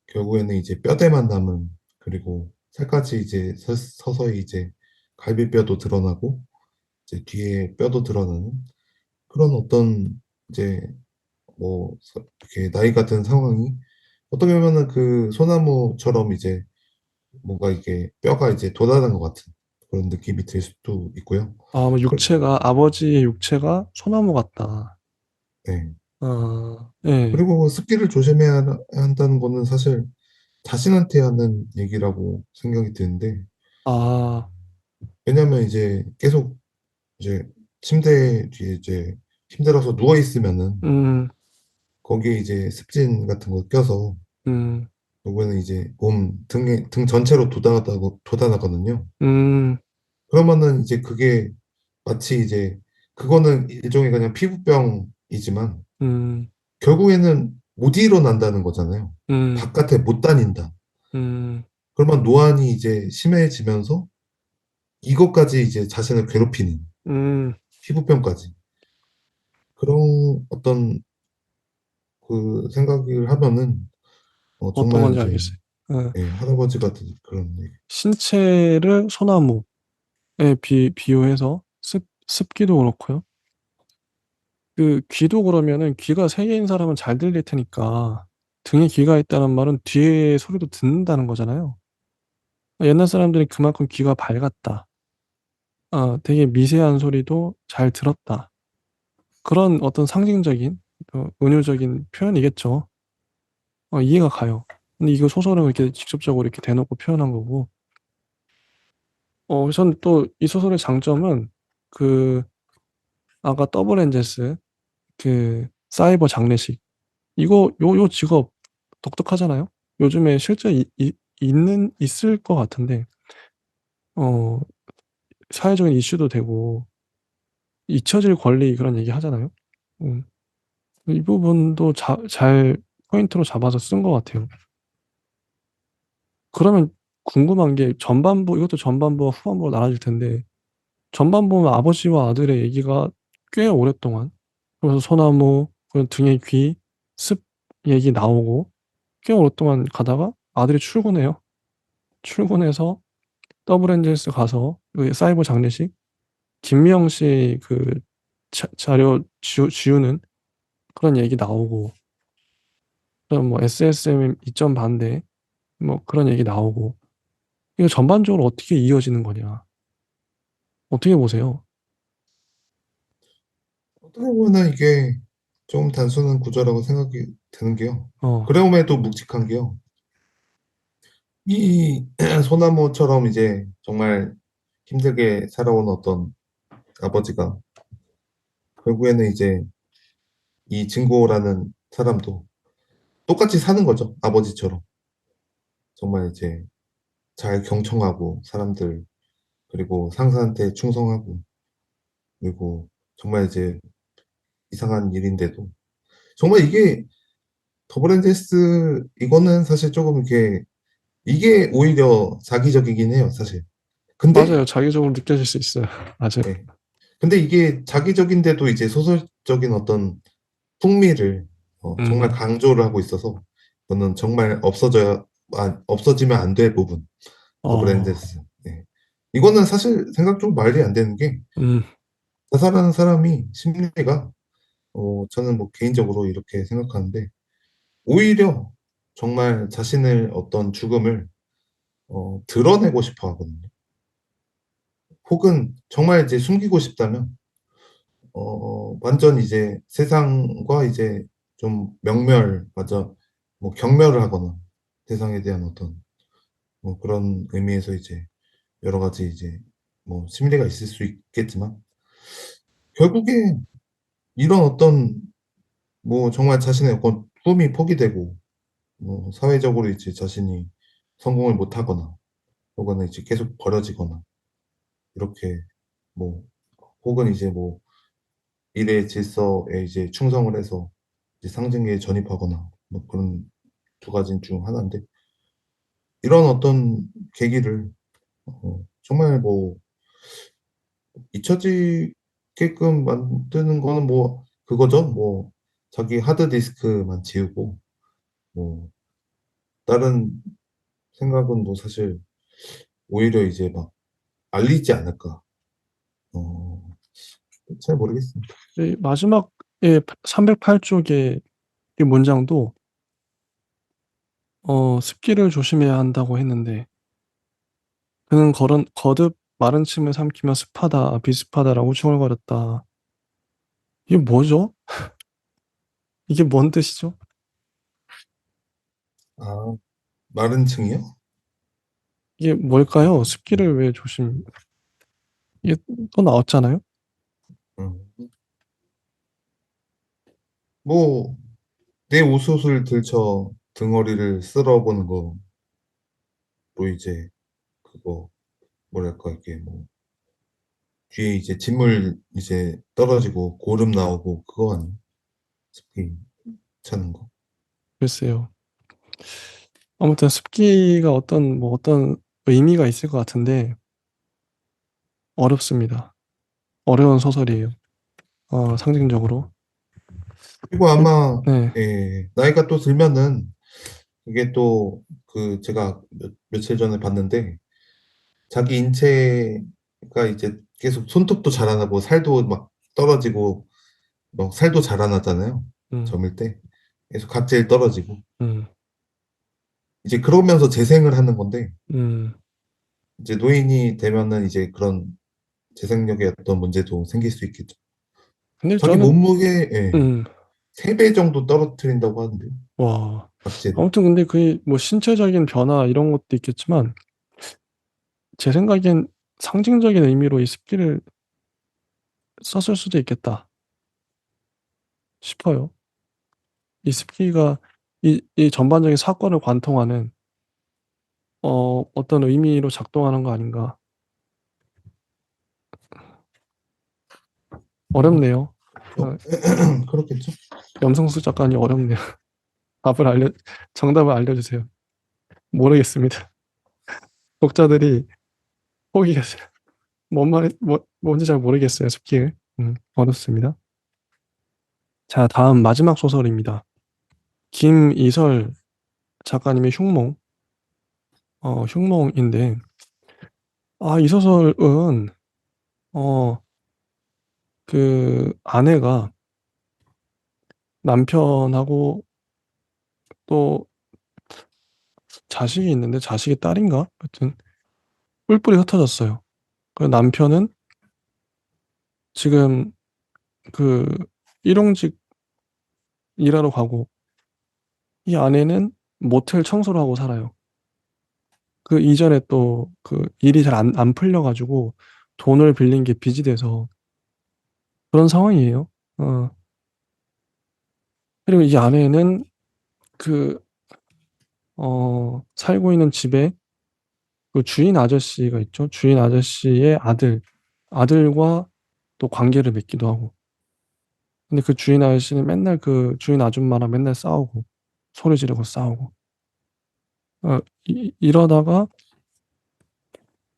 S2: 결국에는 이제 뼈대만 남은 그리고 살갗이 이제 서서히 이제 갈비뼈도 드러나고 이제 뒤에 뼈도 드러나는 그런 어떤 이제 이렇게 나이가 든 상황이 어떻게 보면은 그 소나무처럼 이제 뭔가 이게 뼈가 이제 돋아난 것 같은 그런 느낌이 들 수도 있고요.
S1: 뭐
S2: 그,
S1: 아버지의 육체가 소나무 같다.
S2: 네.
S1: 예.
S2: 그리고 습기를 조심해야 한다는 거는 사실 자신한테 하는 얘기라고 생각이 드는데
S1: 아.
S2: 왜냐면 이제 계속 이제 침대 뒤에 이제 힘들어서 누워 있으면은
S1: 음.
S2: 거기에 이제 습진 같은 거 껴서
S1: 음.
S2: 요거는 이제 등 전체로 돋아나거든요.
S1: 음.
S2: 그러면은 이제 그게 마치 이제 그거는 일종의 그냥 피부병이지만
S1: 음.
S2: 결국에는 못 일어난다는 거잖아요.
S1: 음.
S2: 바깥에 못 다닌다.
S1: 음.
S2: 그러면 노안이 이제 심해지면서 이것까지 이제 자신을 괴롭히는
S1: 음.
S2: 피부병까지 그런 어떤 그 생각을 하면은
S1: 어떤
S2: 정말
S1: 건지
S2: 이제
S1: 알겠어요. 예.
S2: 예, 할아버지 같은 그런 얘기.
S1: 신체를 소나무에 비유해서 습기도 그렇고요. 그 귀도 그러면은, 귀가 세 개인 사람은 잘 들릴 테니까 등에 귀가 있다는 말은 뒤에 소리도 듣는다는 거잖아요. 옛날 사람들이 그만큼 귀가 밝았다. 되게 미세한 소리도 잘 들었다. 그런 어떤 상징적인 은유적인 표현이겠죠. 이해가 가요. 근데 이거 소설은 이렇게 직접적으로 이렇게 대놓고 표현한 거고, 전 또 이 소설의 장점은 그 아까 더블 엔젤스, 그 사이버 장례식, 이거 요 직업 독특하잖아요. 요즘에 실제 있을 것 같은데, 어 사회적인 이슈도 되고 잊혀질 권리 그런 얘기 하잖아요. 음. 이 부분도 잘 포인트로 잡아서 쓴 것 같아요. 그러면 궁금한 게 전반부 이것도 전반부와 후반부로 나눠질 텐데 전반부는 아버지와 아들의 얘기가 꽤 오랫동안 그래서 소나무 그런 등의 귀, 습 얘기 나오고 꽤 오랫동안 가다가 아들이 출근해요. 출근해서 더블 엔젤스 가서 그 사이버 장례식 김미영 씨 그 자료 지우는 그런 얘기 나오고 그럼 뭐 SSM 이점 반대 뭐 그런 얘기 나오고 이거 전반적으로 어떻게 이어지는 거냐 어떻게 보세요?
S2: 어떻게 보면 이게 좀 단순한 구조라고 생각이 드는 게요.
S1: 어,
S2: 그럼에도 묵직한 게요. 이 소나무처럼 이제 정말 힘들게 살아온 어떤 아버지가 결국에는 이제 이 진고라는 사람도 똑같이 사는 거죠. 아버지처럼. 정말 이제 잘 경청하고 사람들 그리고 상사한테 충성하고 그리고 정말 이제 이상한 일인데도 정말 이게 더블엔젤스 이거는 사실 조금 이게 오히려 자기적이긴 해요, 사실. 근데
S1: 맞아요. 자기적으로 느껴질 수 있어요. 맞아요.
S2: 예. 근데 이게 자기적인데도 이제 소설적인 어떤 풍미를 정말
S1: 음,
S2: 강조를 하고 있어서 저는 정말 없어지면 안 될 부분
S1: 어,
S2: 더블엔젤스. 예. 이거는 사실 생각 좀 말이 안 되는 게
S1: 음,
S2: 자살하는 사람이 심리가 저는 뭐 개인적으로 이렇게 생각하는데 오히려 정말 자신을 어떤 죽음을 드러내고 싶어 하거든요. 혹은 정말 이제 숨기고 싶다면 완전 이제 세상과 이제 좀 맞아, 뭐 경멸을 하거나 세상에 대한 어떤 뭐 그런 의미에서 이제 여러 가지 이제 뭐 심리가 있을 수 있겠지만 결국에 이런 어떤 뭐 정말 자신의 어떤 꿈이 포기되고 뭐 사회적으로 이제 자신이 성공을 못하거나 혹은 이제 계속 버려지거나 이렇게 뭐 혹은 이제 뭐 일의 질서에 이제 충성을 해서 이제 상징에 전입하거나 뭐 그런 두 가지 중 하나인데 이런 어떤 계기를 정말 뭐 잊혀지게끔 만드는 거는 뭐 그거죠. 뭐 자기 하드디스크만 지우고 뭐 다른 생각은 뭐 사실 오히려 이제 막 알리지 않을까. 어, 잘 모르겠습니다.
S1: 이 마지막에 308쪽의 이 문장도 습기를 조심해야 한다고 했는데 그는 거듭 마른 침을 삼키며 습하다, 비습하다라고 중얼거렸다. 이게 뭐죠? 이게 뭔 뜻이죠?
S2: 아, 마른 층이요?
S1: 이게 뭘까요? 습기를 왜 이게 또 나왔잖아요?
S2: 음. 뭐, 내 옷옷을 들쳐 등허리를 쓸어보는 거로 이제 그거 뭐랄까 이게 뭐 뒤에 이제 진물 이제 떨어지고 고름 나오고 그거 아니에요? 습기 차는 거.
S1: 글쎄요. 아무튼 습기가 어떤 의미가 있을 것 같은데 어렵습니다. 어려운 소설이에요. 상징적으로.
S2: 그리고
S1: 일-
S2: 아마
S1: 네,
S2: 나이가 또 들면은 이게 또 그 제가 며칠 전에 봤는데 자기 인체가 이제 계속 손톱도 자라나고 살도 막 떨어지고 막 살도 자라나잖아요.
S1: 음,
S2: 젊을 때 계속 각질 떨어지고
S1: 음,
S2: 이제 그러면서 재생을 하는 건데
S1: 음.
S2: 이제 노인이 되면은 이제 그런 재생력의 어떤 문제도 생길 수 있겠죠.
S1: 근데
S2: 자기
S1: 저는,
S2: 몸무게
S1: 음,
S2: 3배 정도 떨어뜨린다고 하는데요.
S1: 와.
S2: 각질을.
S1: 아무튼 근데 그게 뭐 신체적인 변화 이런 것도 있겠지만 제 생각엔 상징적인 의미로 이 습기를 썼을 수도 있겠다 싶어요. 이 습기가 이 전반적인 사건을 관통하는 어떤 의미로 작동하는 거 아닌가. 어렵네요.
S2: 어,
S1: 어,
S2: 그렇겠죠.
S1: 염성수 작가님 어렵네요. 답을 알려, 정답을 알려주세요. 모르겠습니다. 독자들이 포기했어요. 뭔지 잘 모르겠어요. 숲길. 어렵습니다. 자, 다음 마지막 소설입니다. 김이설 작가님의 흉몽. 흉몽인데, 이 소설은, 어, 그 아내가 남편하고 또 자식이 있는데, 자식이 딸인가? 하여튼, 뿔뿔이 흩어졌어요. 그 남편은 지금 그 일용직 일하러 가고, 이 아내는 모텔 청소를 하고 살아요. 그 이전에 또 그 일이 잘 안 풀려가지고 돈을 빌린 게 빚이 돼서 그런 상황이에요. 어. 그리고 이 아내는 그, 살고 있는 집에 그 주인 아저씨가 있죠. 주인 아저씨의 아들과 또 관계를 맺기도 하고. 근데 그 주인 아저씨는 맨날 그 주인 아줌마랑 맨날 싸우고, 소리 지르고 싸우고. 이러다가,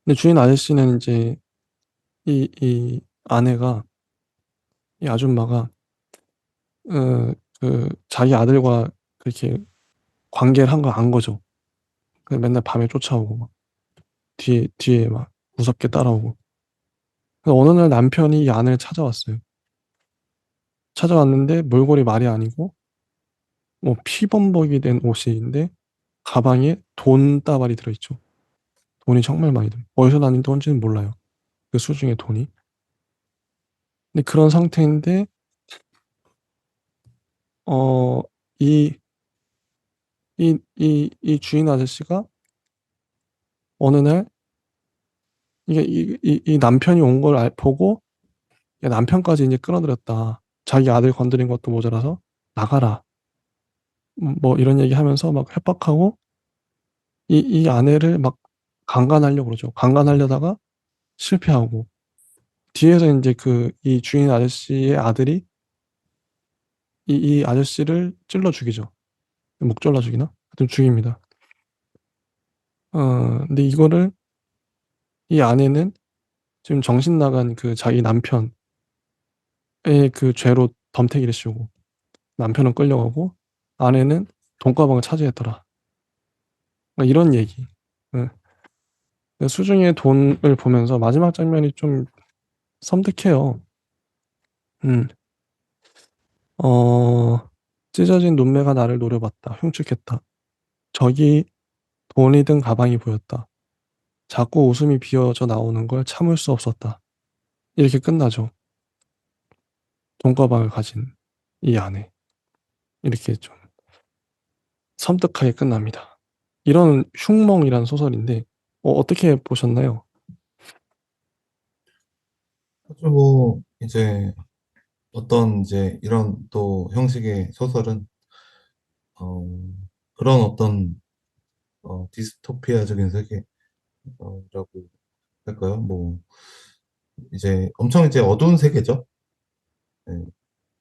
S1: 근데 주인 아저씨는 이제 이 아내가, 이 아줌마가, 그 자기 아들과 그렇게 관계를 한 거 안 거죠. 그래서 맨날 밤에 쫓아오고, 막 뒤에 막 무섭게 따라오고. 그래서 어느 날 남편이 이 아내를 찾아왔어요. 찾아왔는데 몰골이 말이 아니고 뭐 피범벅이 된 옷인데 가방에 돈 다발이 들어있죠. 돈이 정말 많이 들어요. 어디서 나는 돈인지는 몰라요. 그 수중에 돈이. 근데 그런 상태인데 어, 이, 이 주인 아저씨가 어느 날 이게 이 남편이 온 걸 보고 야, 남편까지 이제 끌어들였다. 자기 아들 건드린 것도 모자라서 나가라. 뭐 이런 얘기 하면서 막 협박하고 이 아내를 막 강간하려고 그러죠. 강간하려다가 실패하고 뒤에서 이제 그 이 주인 아저씨의 아들이 이 아저씨를 찔러 죽이죠. 목 잘라 죽이나? 하여튼 죽입니다. 근데 이거를 이 아내는 지금 정신 나간 그 자기 남편의 그 죄로 덤태기를 씌우고 남편은 끌려가고 아내는 돈가방을 차지했더라. 그러니까 이런 얘기. 예. 수중의 돈을 보면서 마지막 장면이 좀 섬뜩해요. 음, 어, 찢어진 눈매가 나를 노려봤다. 흉측했다. 저기 돈이 든 가방이 보였다. 자꾸 웃음이 비어져 나오는 걸 참을 수 없었다. 이렇게 끝나죠. 돈가방을 가진 이 아내. 이렇게 좀 섬뜩하게 끝납니다. 이런 흉몽이라는 소설인데, 어떻게 보셨나요?
S2: 사실 뭐 이제 어떤 이제 이런 또 형식의 소설은 어, 그런 어떤 디스토피아적인 세계라고 할까요? 뭐 이제 엄청 이제 어두운 세계죠. 네,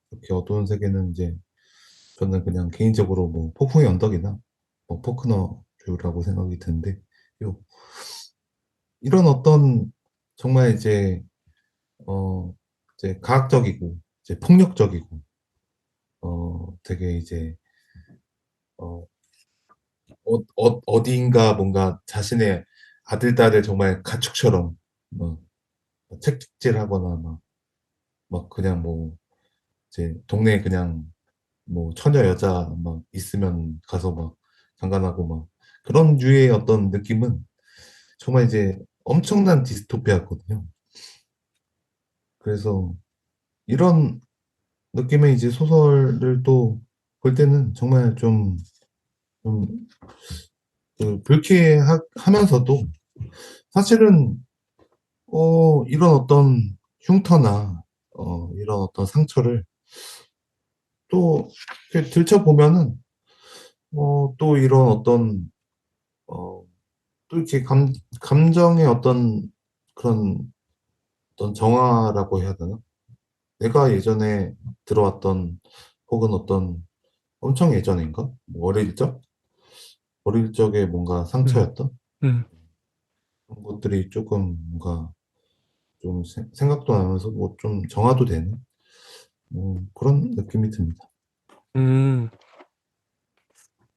S2: 그렇게 어두운 세계는 이제 저는 그냥 개인적으로 뭐 폭풍의 언덕이나 뭐 포크너뷰라고 생각이 드는데 요 이런 어떤 정말 어 이제 과학적이고 이제 폭력적이고 되게 이제 어, 어디인가 뭔가 자신의 아들, 딸을 정말 가축처럼 뭐 채찍질하거나 막 그냥 뭐 이제 동네에 그냥 뭐 처녀 여자 막 있으면 가서 막 강간하고 막 그런 류의 어떤 느낌은 정말 이제 엄청난 디스토피아거든요. 그래서 이런 느낌의 이제 소설을 또 볼 때는 정말 좀 불쾌하면서도 사실은 이런 어떤 흉터나, 이런 어떤 상처를 또 이렇게 들춰보면은, 또 이런 어, 또 이렇게 감정의 어떤 그런 어떤 정화라고 해야 되나? 내가 예전에 들어왔던 혹은 어떤 엄청 예전인가? 뭐 어릴 적에 뭔가
S1: 음,
S2: 상처였던
S1: 음,
S2: 그런 것들이 조금 뭔가 좀 생각도 나면서 뭐 좀 정화도 되는 그런 느낌이 듭니다.
S1: 음.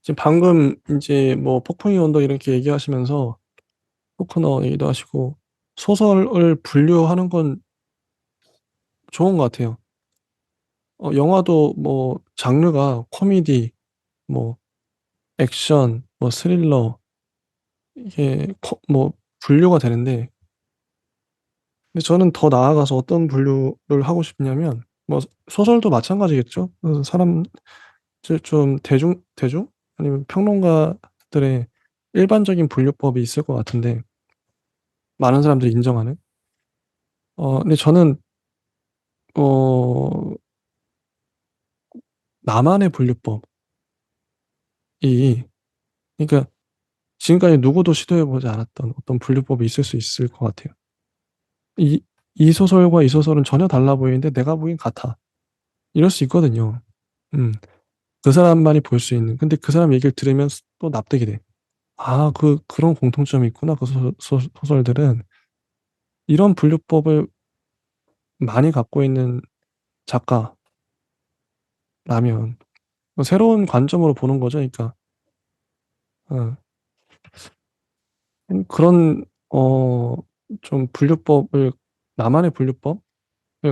S1: 지금 방금 이제 뭐 폭풍이 온다 이렇게 얘기하시면서 포크너 얘기도 하시고 소설을 분류하는 건 좋은 것 같아요. 영화도 뭐 장르가 코미디, 뭐 액션, 뭐 스릴러 이게 뭐 분류가 되는데 근데 저는 더 나아가서 어떤 분류를 하고 싶냐면 뭐 소설도 마찬가지겠죠. 사람 좀 대중 아니면 평론가들의 일반적인 분류법이 있을 것 같은데 많은 사람들이 인정하는. 근데 저는 어 나만의 분류법이 그러니까 지금까지 누구도 시도해보지 않았던 어떤 분류법이 있을 수 있을 것 같아요. 이, 이 소설과 이 소설은 전혀 달라 보이는데 내가 보기엔 같아. 이럴 수 있거든요. 음, 그 사람만이 볼 수 있는. 근데 그 사람 얘기를 들으면 또 납득이 돼. 아, 그런 공통점이 있구나. 그 소설들은. 이런 분류법을 많이 갖고 있는 작가라면 새로운 관점으로 보는 거죠. 그러니까, 어, 그런, 좀 나만의 분류법을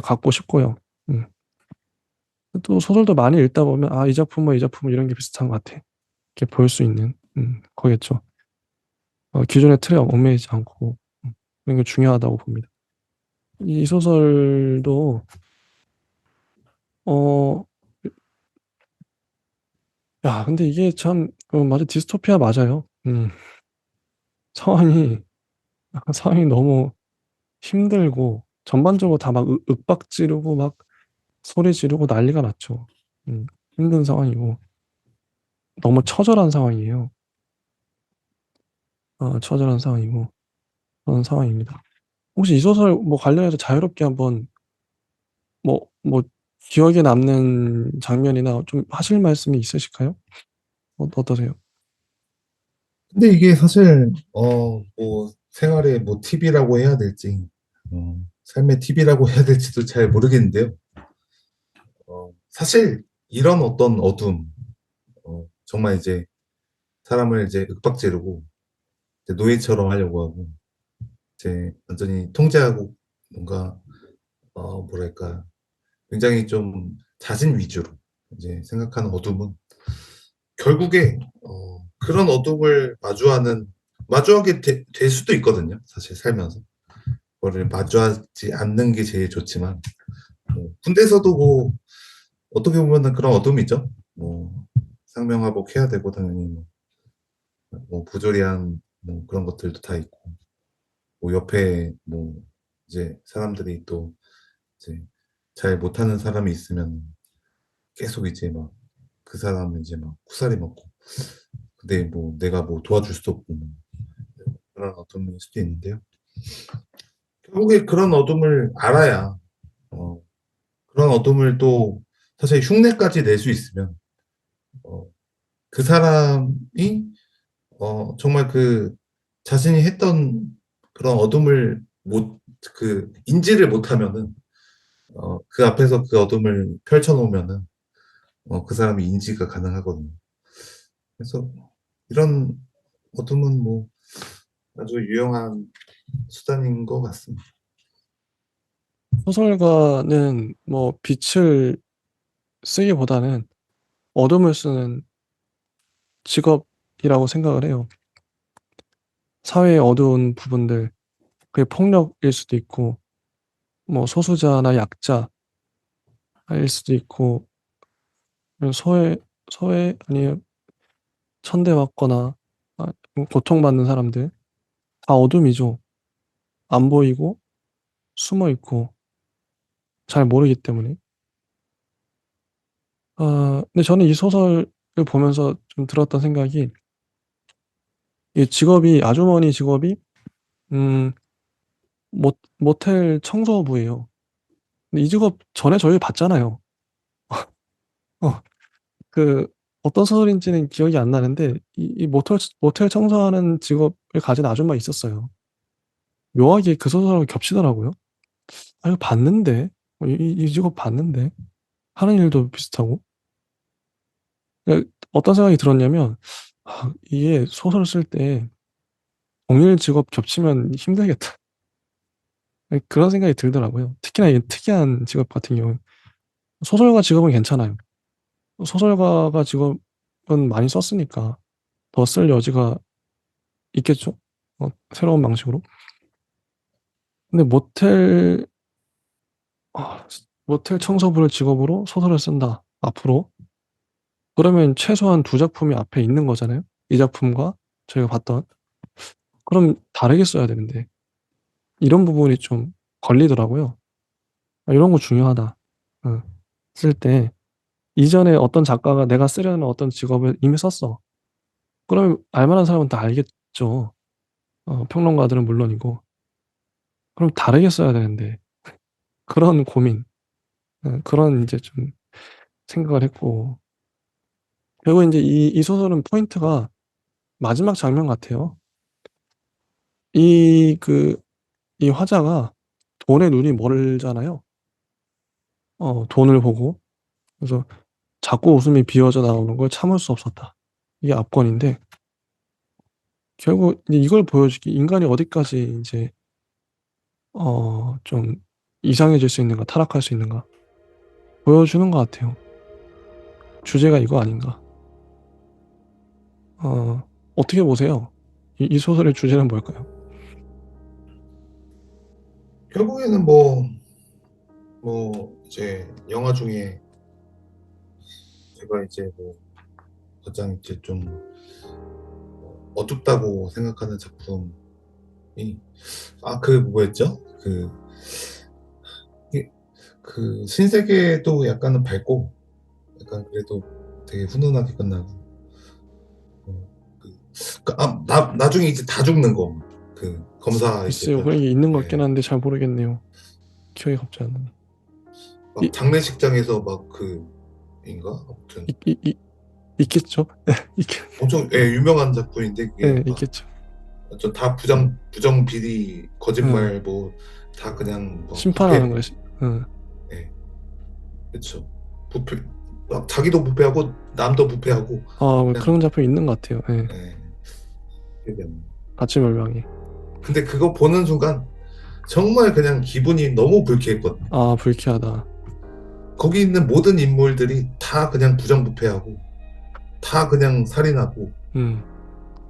S1: 갖고 싶고요. 음. 또 소설도 많이 읽다 보면, 아, 이 작품과 이 작품은 이런 게 비슷한 것 같아. 이렇게 볼 수 있는, 거겠죠. 기존의 틀에 얽매이지 않고, 그런 게 중요하다고 봅니다. 이 소설도, 어, 야, 근데 이게 참, 맞아, 디스토피아 맞아요. 상황이, 상황이 너무 힘들고, 전반적으로 다 막 윽박 지르고, 막 소리 지르고 난리가 났죠. 힘든 상황이고, 너무 처절한 상황이에요. 처절한 상황이고, 그런 상황입니다. 혹시 이 소설 뭐 관련해서 자유롭게 한번 뭐 기억에 남는 장면이나 좀 하실 말씀이 있으실까요? 어떠세요?
S2: 근데 이게 사실 뭐 생활의 뭐 팁이라고 해야 될지 삶의 팁이라고 해야 될지도 잘 모르겠는데요. 사실 이런 어떤 어둠, 정말 이제 사람을 이제 윽박지르고 이제 노예처럼 하려고 하고 이제 완전히 통제하고 뭔가 뭐랄까 굉장히 좀 자신 위주로 이제 생각하는 어둠은 결국에 그런 어둠을 마주하게 될 수도 있거든요. 사실 살면서 그거를 마주하지 않는 게 제일 좋지만 군대에서도 뭐 어떻게 보면은 그런 어둠이죠. 뭐 상명하복 해야 되고 당연히 뭐 부조리한 뭐 그런 것들도 다 있고 뭐 옆에 뭐 이제 사람들이 또 이제 잘 못하는 사람이 있으면 계속 이제 막 그 사람은 이제 막 쿠사리 먹고 근데 뭐 내가 뭐 도와줄 수도 없고 뭐 그런 어둠일 수도 있는데요. 결국에 그런 어둠을 알아야 어, 그런 어둠을 또 사실 흉내까지 낼 수 있으면 어, 그 사람이 정말 그 자신이 했던 그런 어둠을 인지를 못하면은 그 앞에서 그 어둠을 펼쳐놓으면은 그 사람이 인지가 가능하거든요. 그래서 이런 어둠은 뭐 아주 유용한 수단인 것 같습니다.
S1: 소설가는 뭐 빛을 쓰기보다는 어둠을 쓰는 직업이라고 생각을 해요. 사회의 어두운 부분들, 그게 폭력일 수도 있고, 뭐 소수자나 약자일 수도 있고, 소외 아니면 천대받거나 고통받는 사람들 다 어둠이죠. 안 보이고 숨어 있고 잘 모르기 때문에. 근데 저는 이 소설을 보면서 좀 들었던 생각이 이 직업이 아주머니 직업이 음, 모텔 청소부예요. 근데 이 직업 전에 저희 봤잖아요. 어, 그 어떤 소설인지는 기억이 안 나는데 이 모텔 청소하는 직업을 가진 아줌마 있었어요. 묘하게 그 소설하고 겹치더라고요. 아, 이거 봤는데 이 직업 봤는데 하는 일도 비슷하고. 어떤 생각이 들었냐면 이게 소설 쓸 때 동일 직업 겹치면 힘들겠다. 그런 생각이 들더라고요. 특히나 이 특이한 직업 같은 경우는 소설가 직업은 괜찮아요. 소설가가 직업은 많이 썼으니까 더 쓸 여지가 있겠죠. 새로운 방식으로. 근데 아, 모텔 청소부를 직업으로 소설을 쓴다. 앞으로. 그러면 최소한 두 작품이 앞에 있는 거잖아요. 이 작품과 저희가 봤던. 그럼 다르게 써야 되는데. 이런 부분이 좀 걸리더라고요. 이런 거 중요하다. 쓸 때. 이전에 어떤 작가가 내가 쓰려는 어떤 직업을 이미 썼어. 그러면 알만한 사람은 다 알겠죠. 평론가들은 물론이고. 그럼 다르게 써야 되는데. 그런 고민. 그런 이제 좀 생각을 했고. 그리고 이제 이 소설은 포인트가 마지막 장면 같아요. 이, 그, 이 화자가 돈에 눈이 멀잖아요. 돈을 보고. 그래서 자꾸 웃음이 비어져 나오는 걸 참을 수 없었다. 이게 압권인데, 결국 이제 이걸 보여주기, 인간이 어디까지 이제, 좀 이상해질 수 있는가, 타락할 수 있는가, 보여주는 것 같아요. 주제가 이거 아닌가. 어떻게 보세요? 이 소설의 주제는 뭘까요?
S2: 결국에는 이제 영화 중에 제가 이제 가장 이제 좀 어둡다고 생각하는 작품이 그 뭐였죠? 이- 그 신세계도 약간은 밝고 약간 그래도 되게 훈훈하게 끝나고 어, 나중에 이제 다 죽는 거 그 검사 이제
S1: 글쎄요, 그런 게 있는 것 같긴
S2: 예,
S1: 한데 잘 모르겠네요. 기억이 갑자기 안 나네. 이,
S2: 막 장례식장에서 막 인가 아무튼
S1: 이, 이, 이, 있겠죠?
S2: 엄청 유명한 작품인데 그게
S1: 네,
S2: 막
S1: 있겠죠.
S2: 완전 다 부정 비리
S1: 네,
S2: 거짓말 다 그냥
S1: 심판하는
S2: 부패
S1: 거지. 네.
S2: 예 그쵸 부패 막 자기도 부패하고 남도 부패하고
S1: 뭐
S2: 그냥
S1: 그런 작품 있는 것 같아요. 네.
S2: 예 기억이 안 나.
S1: 가치멸망이.
S2: 근데 그거 보는 순간 정말 그냥 기분이 너무 불쾌했거든요.
S1: 불쾌하다.
S2: 거기 있는 모든 인물들이 다 그냥 부정부패하고 다 그냥 살인하고
S1: 음,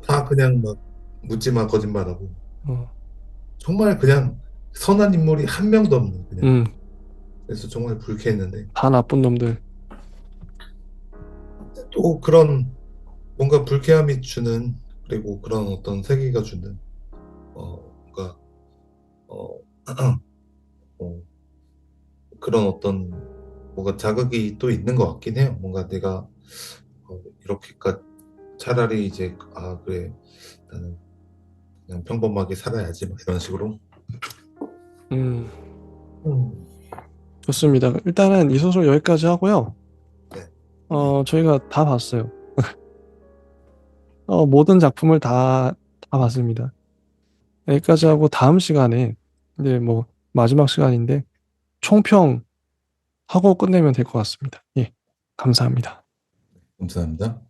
S2: 다 그냥 막 묻지마 거짓말하고
S1: 어,
S2: 정말 그냥 선한 인물이 한 명도 없는 그냥
S1: 음,
S2: 그래서 정말 불쾌했는데
S1: 다 나쁜 놈들.
S2: 또 그런 뭔가 불쾌함이 주는 그리고 그런 어떤 세계가 주는 뭔가 어, 어, 그런 어떤 뭔가 자극이 또 있는 것 같긴 해요. 뭔가 내가 이렇게까지 차라리 이제 그래 나는 그냥 평범하게 살아야지 막 이런 식으로
S1: 음,
S2: 음.
S1: 좋습니다. 일단은 이 소설 여기까지 하고요.
S2: 네.
S1: 저희가 다 봤어요. 모든 작품을 다 봤습니다. 여기까지 하고 다음 시간에 이제 뭐 마지막 시간인데 총평 하고 끝내면 될 것 같습니다. 예, 감사합니다.
S2: 감사합니다.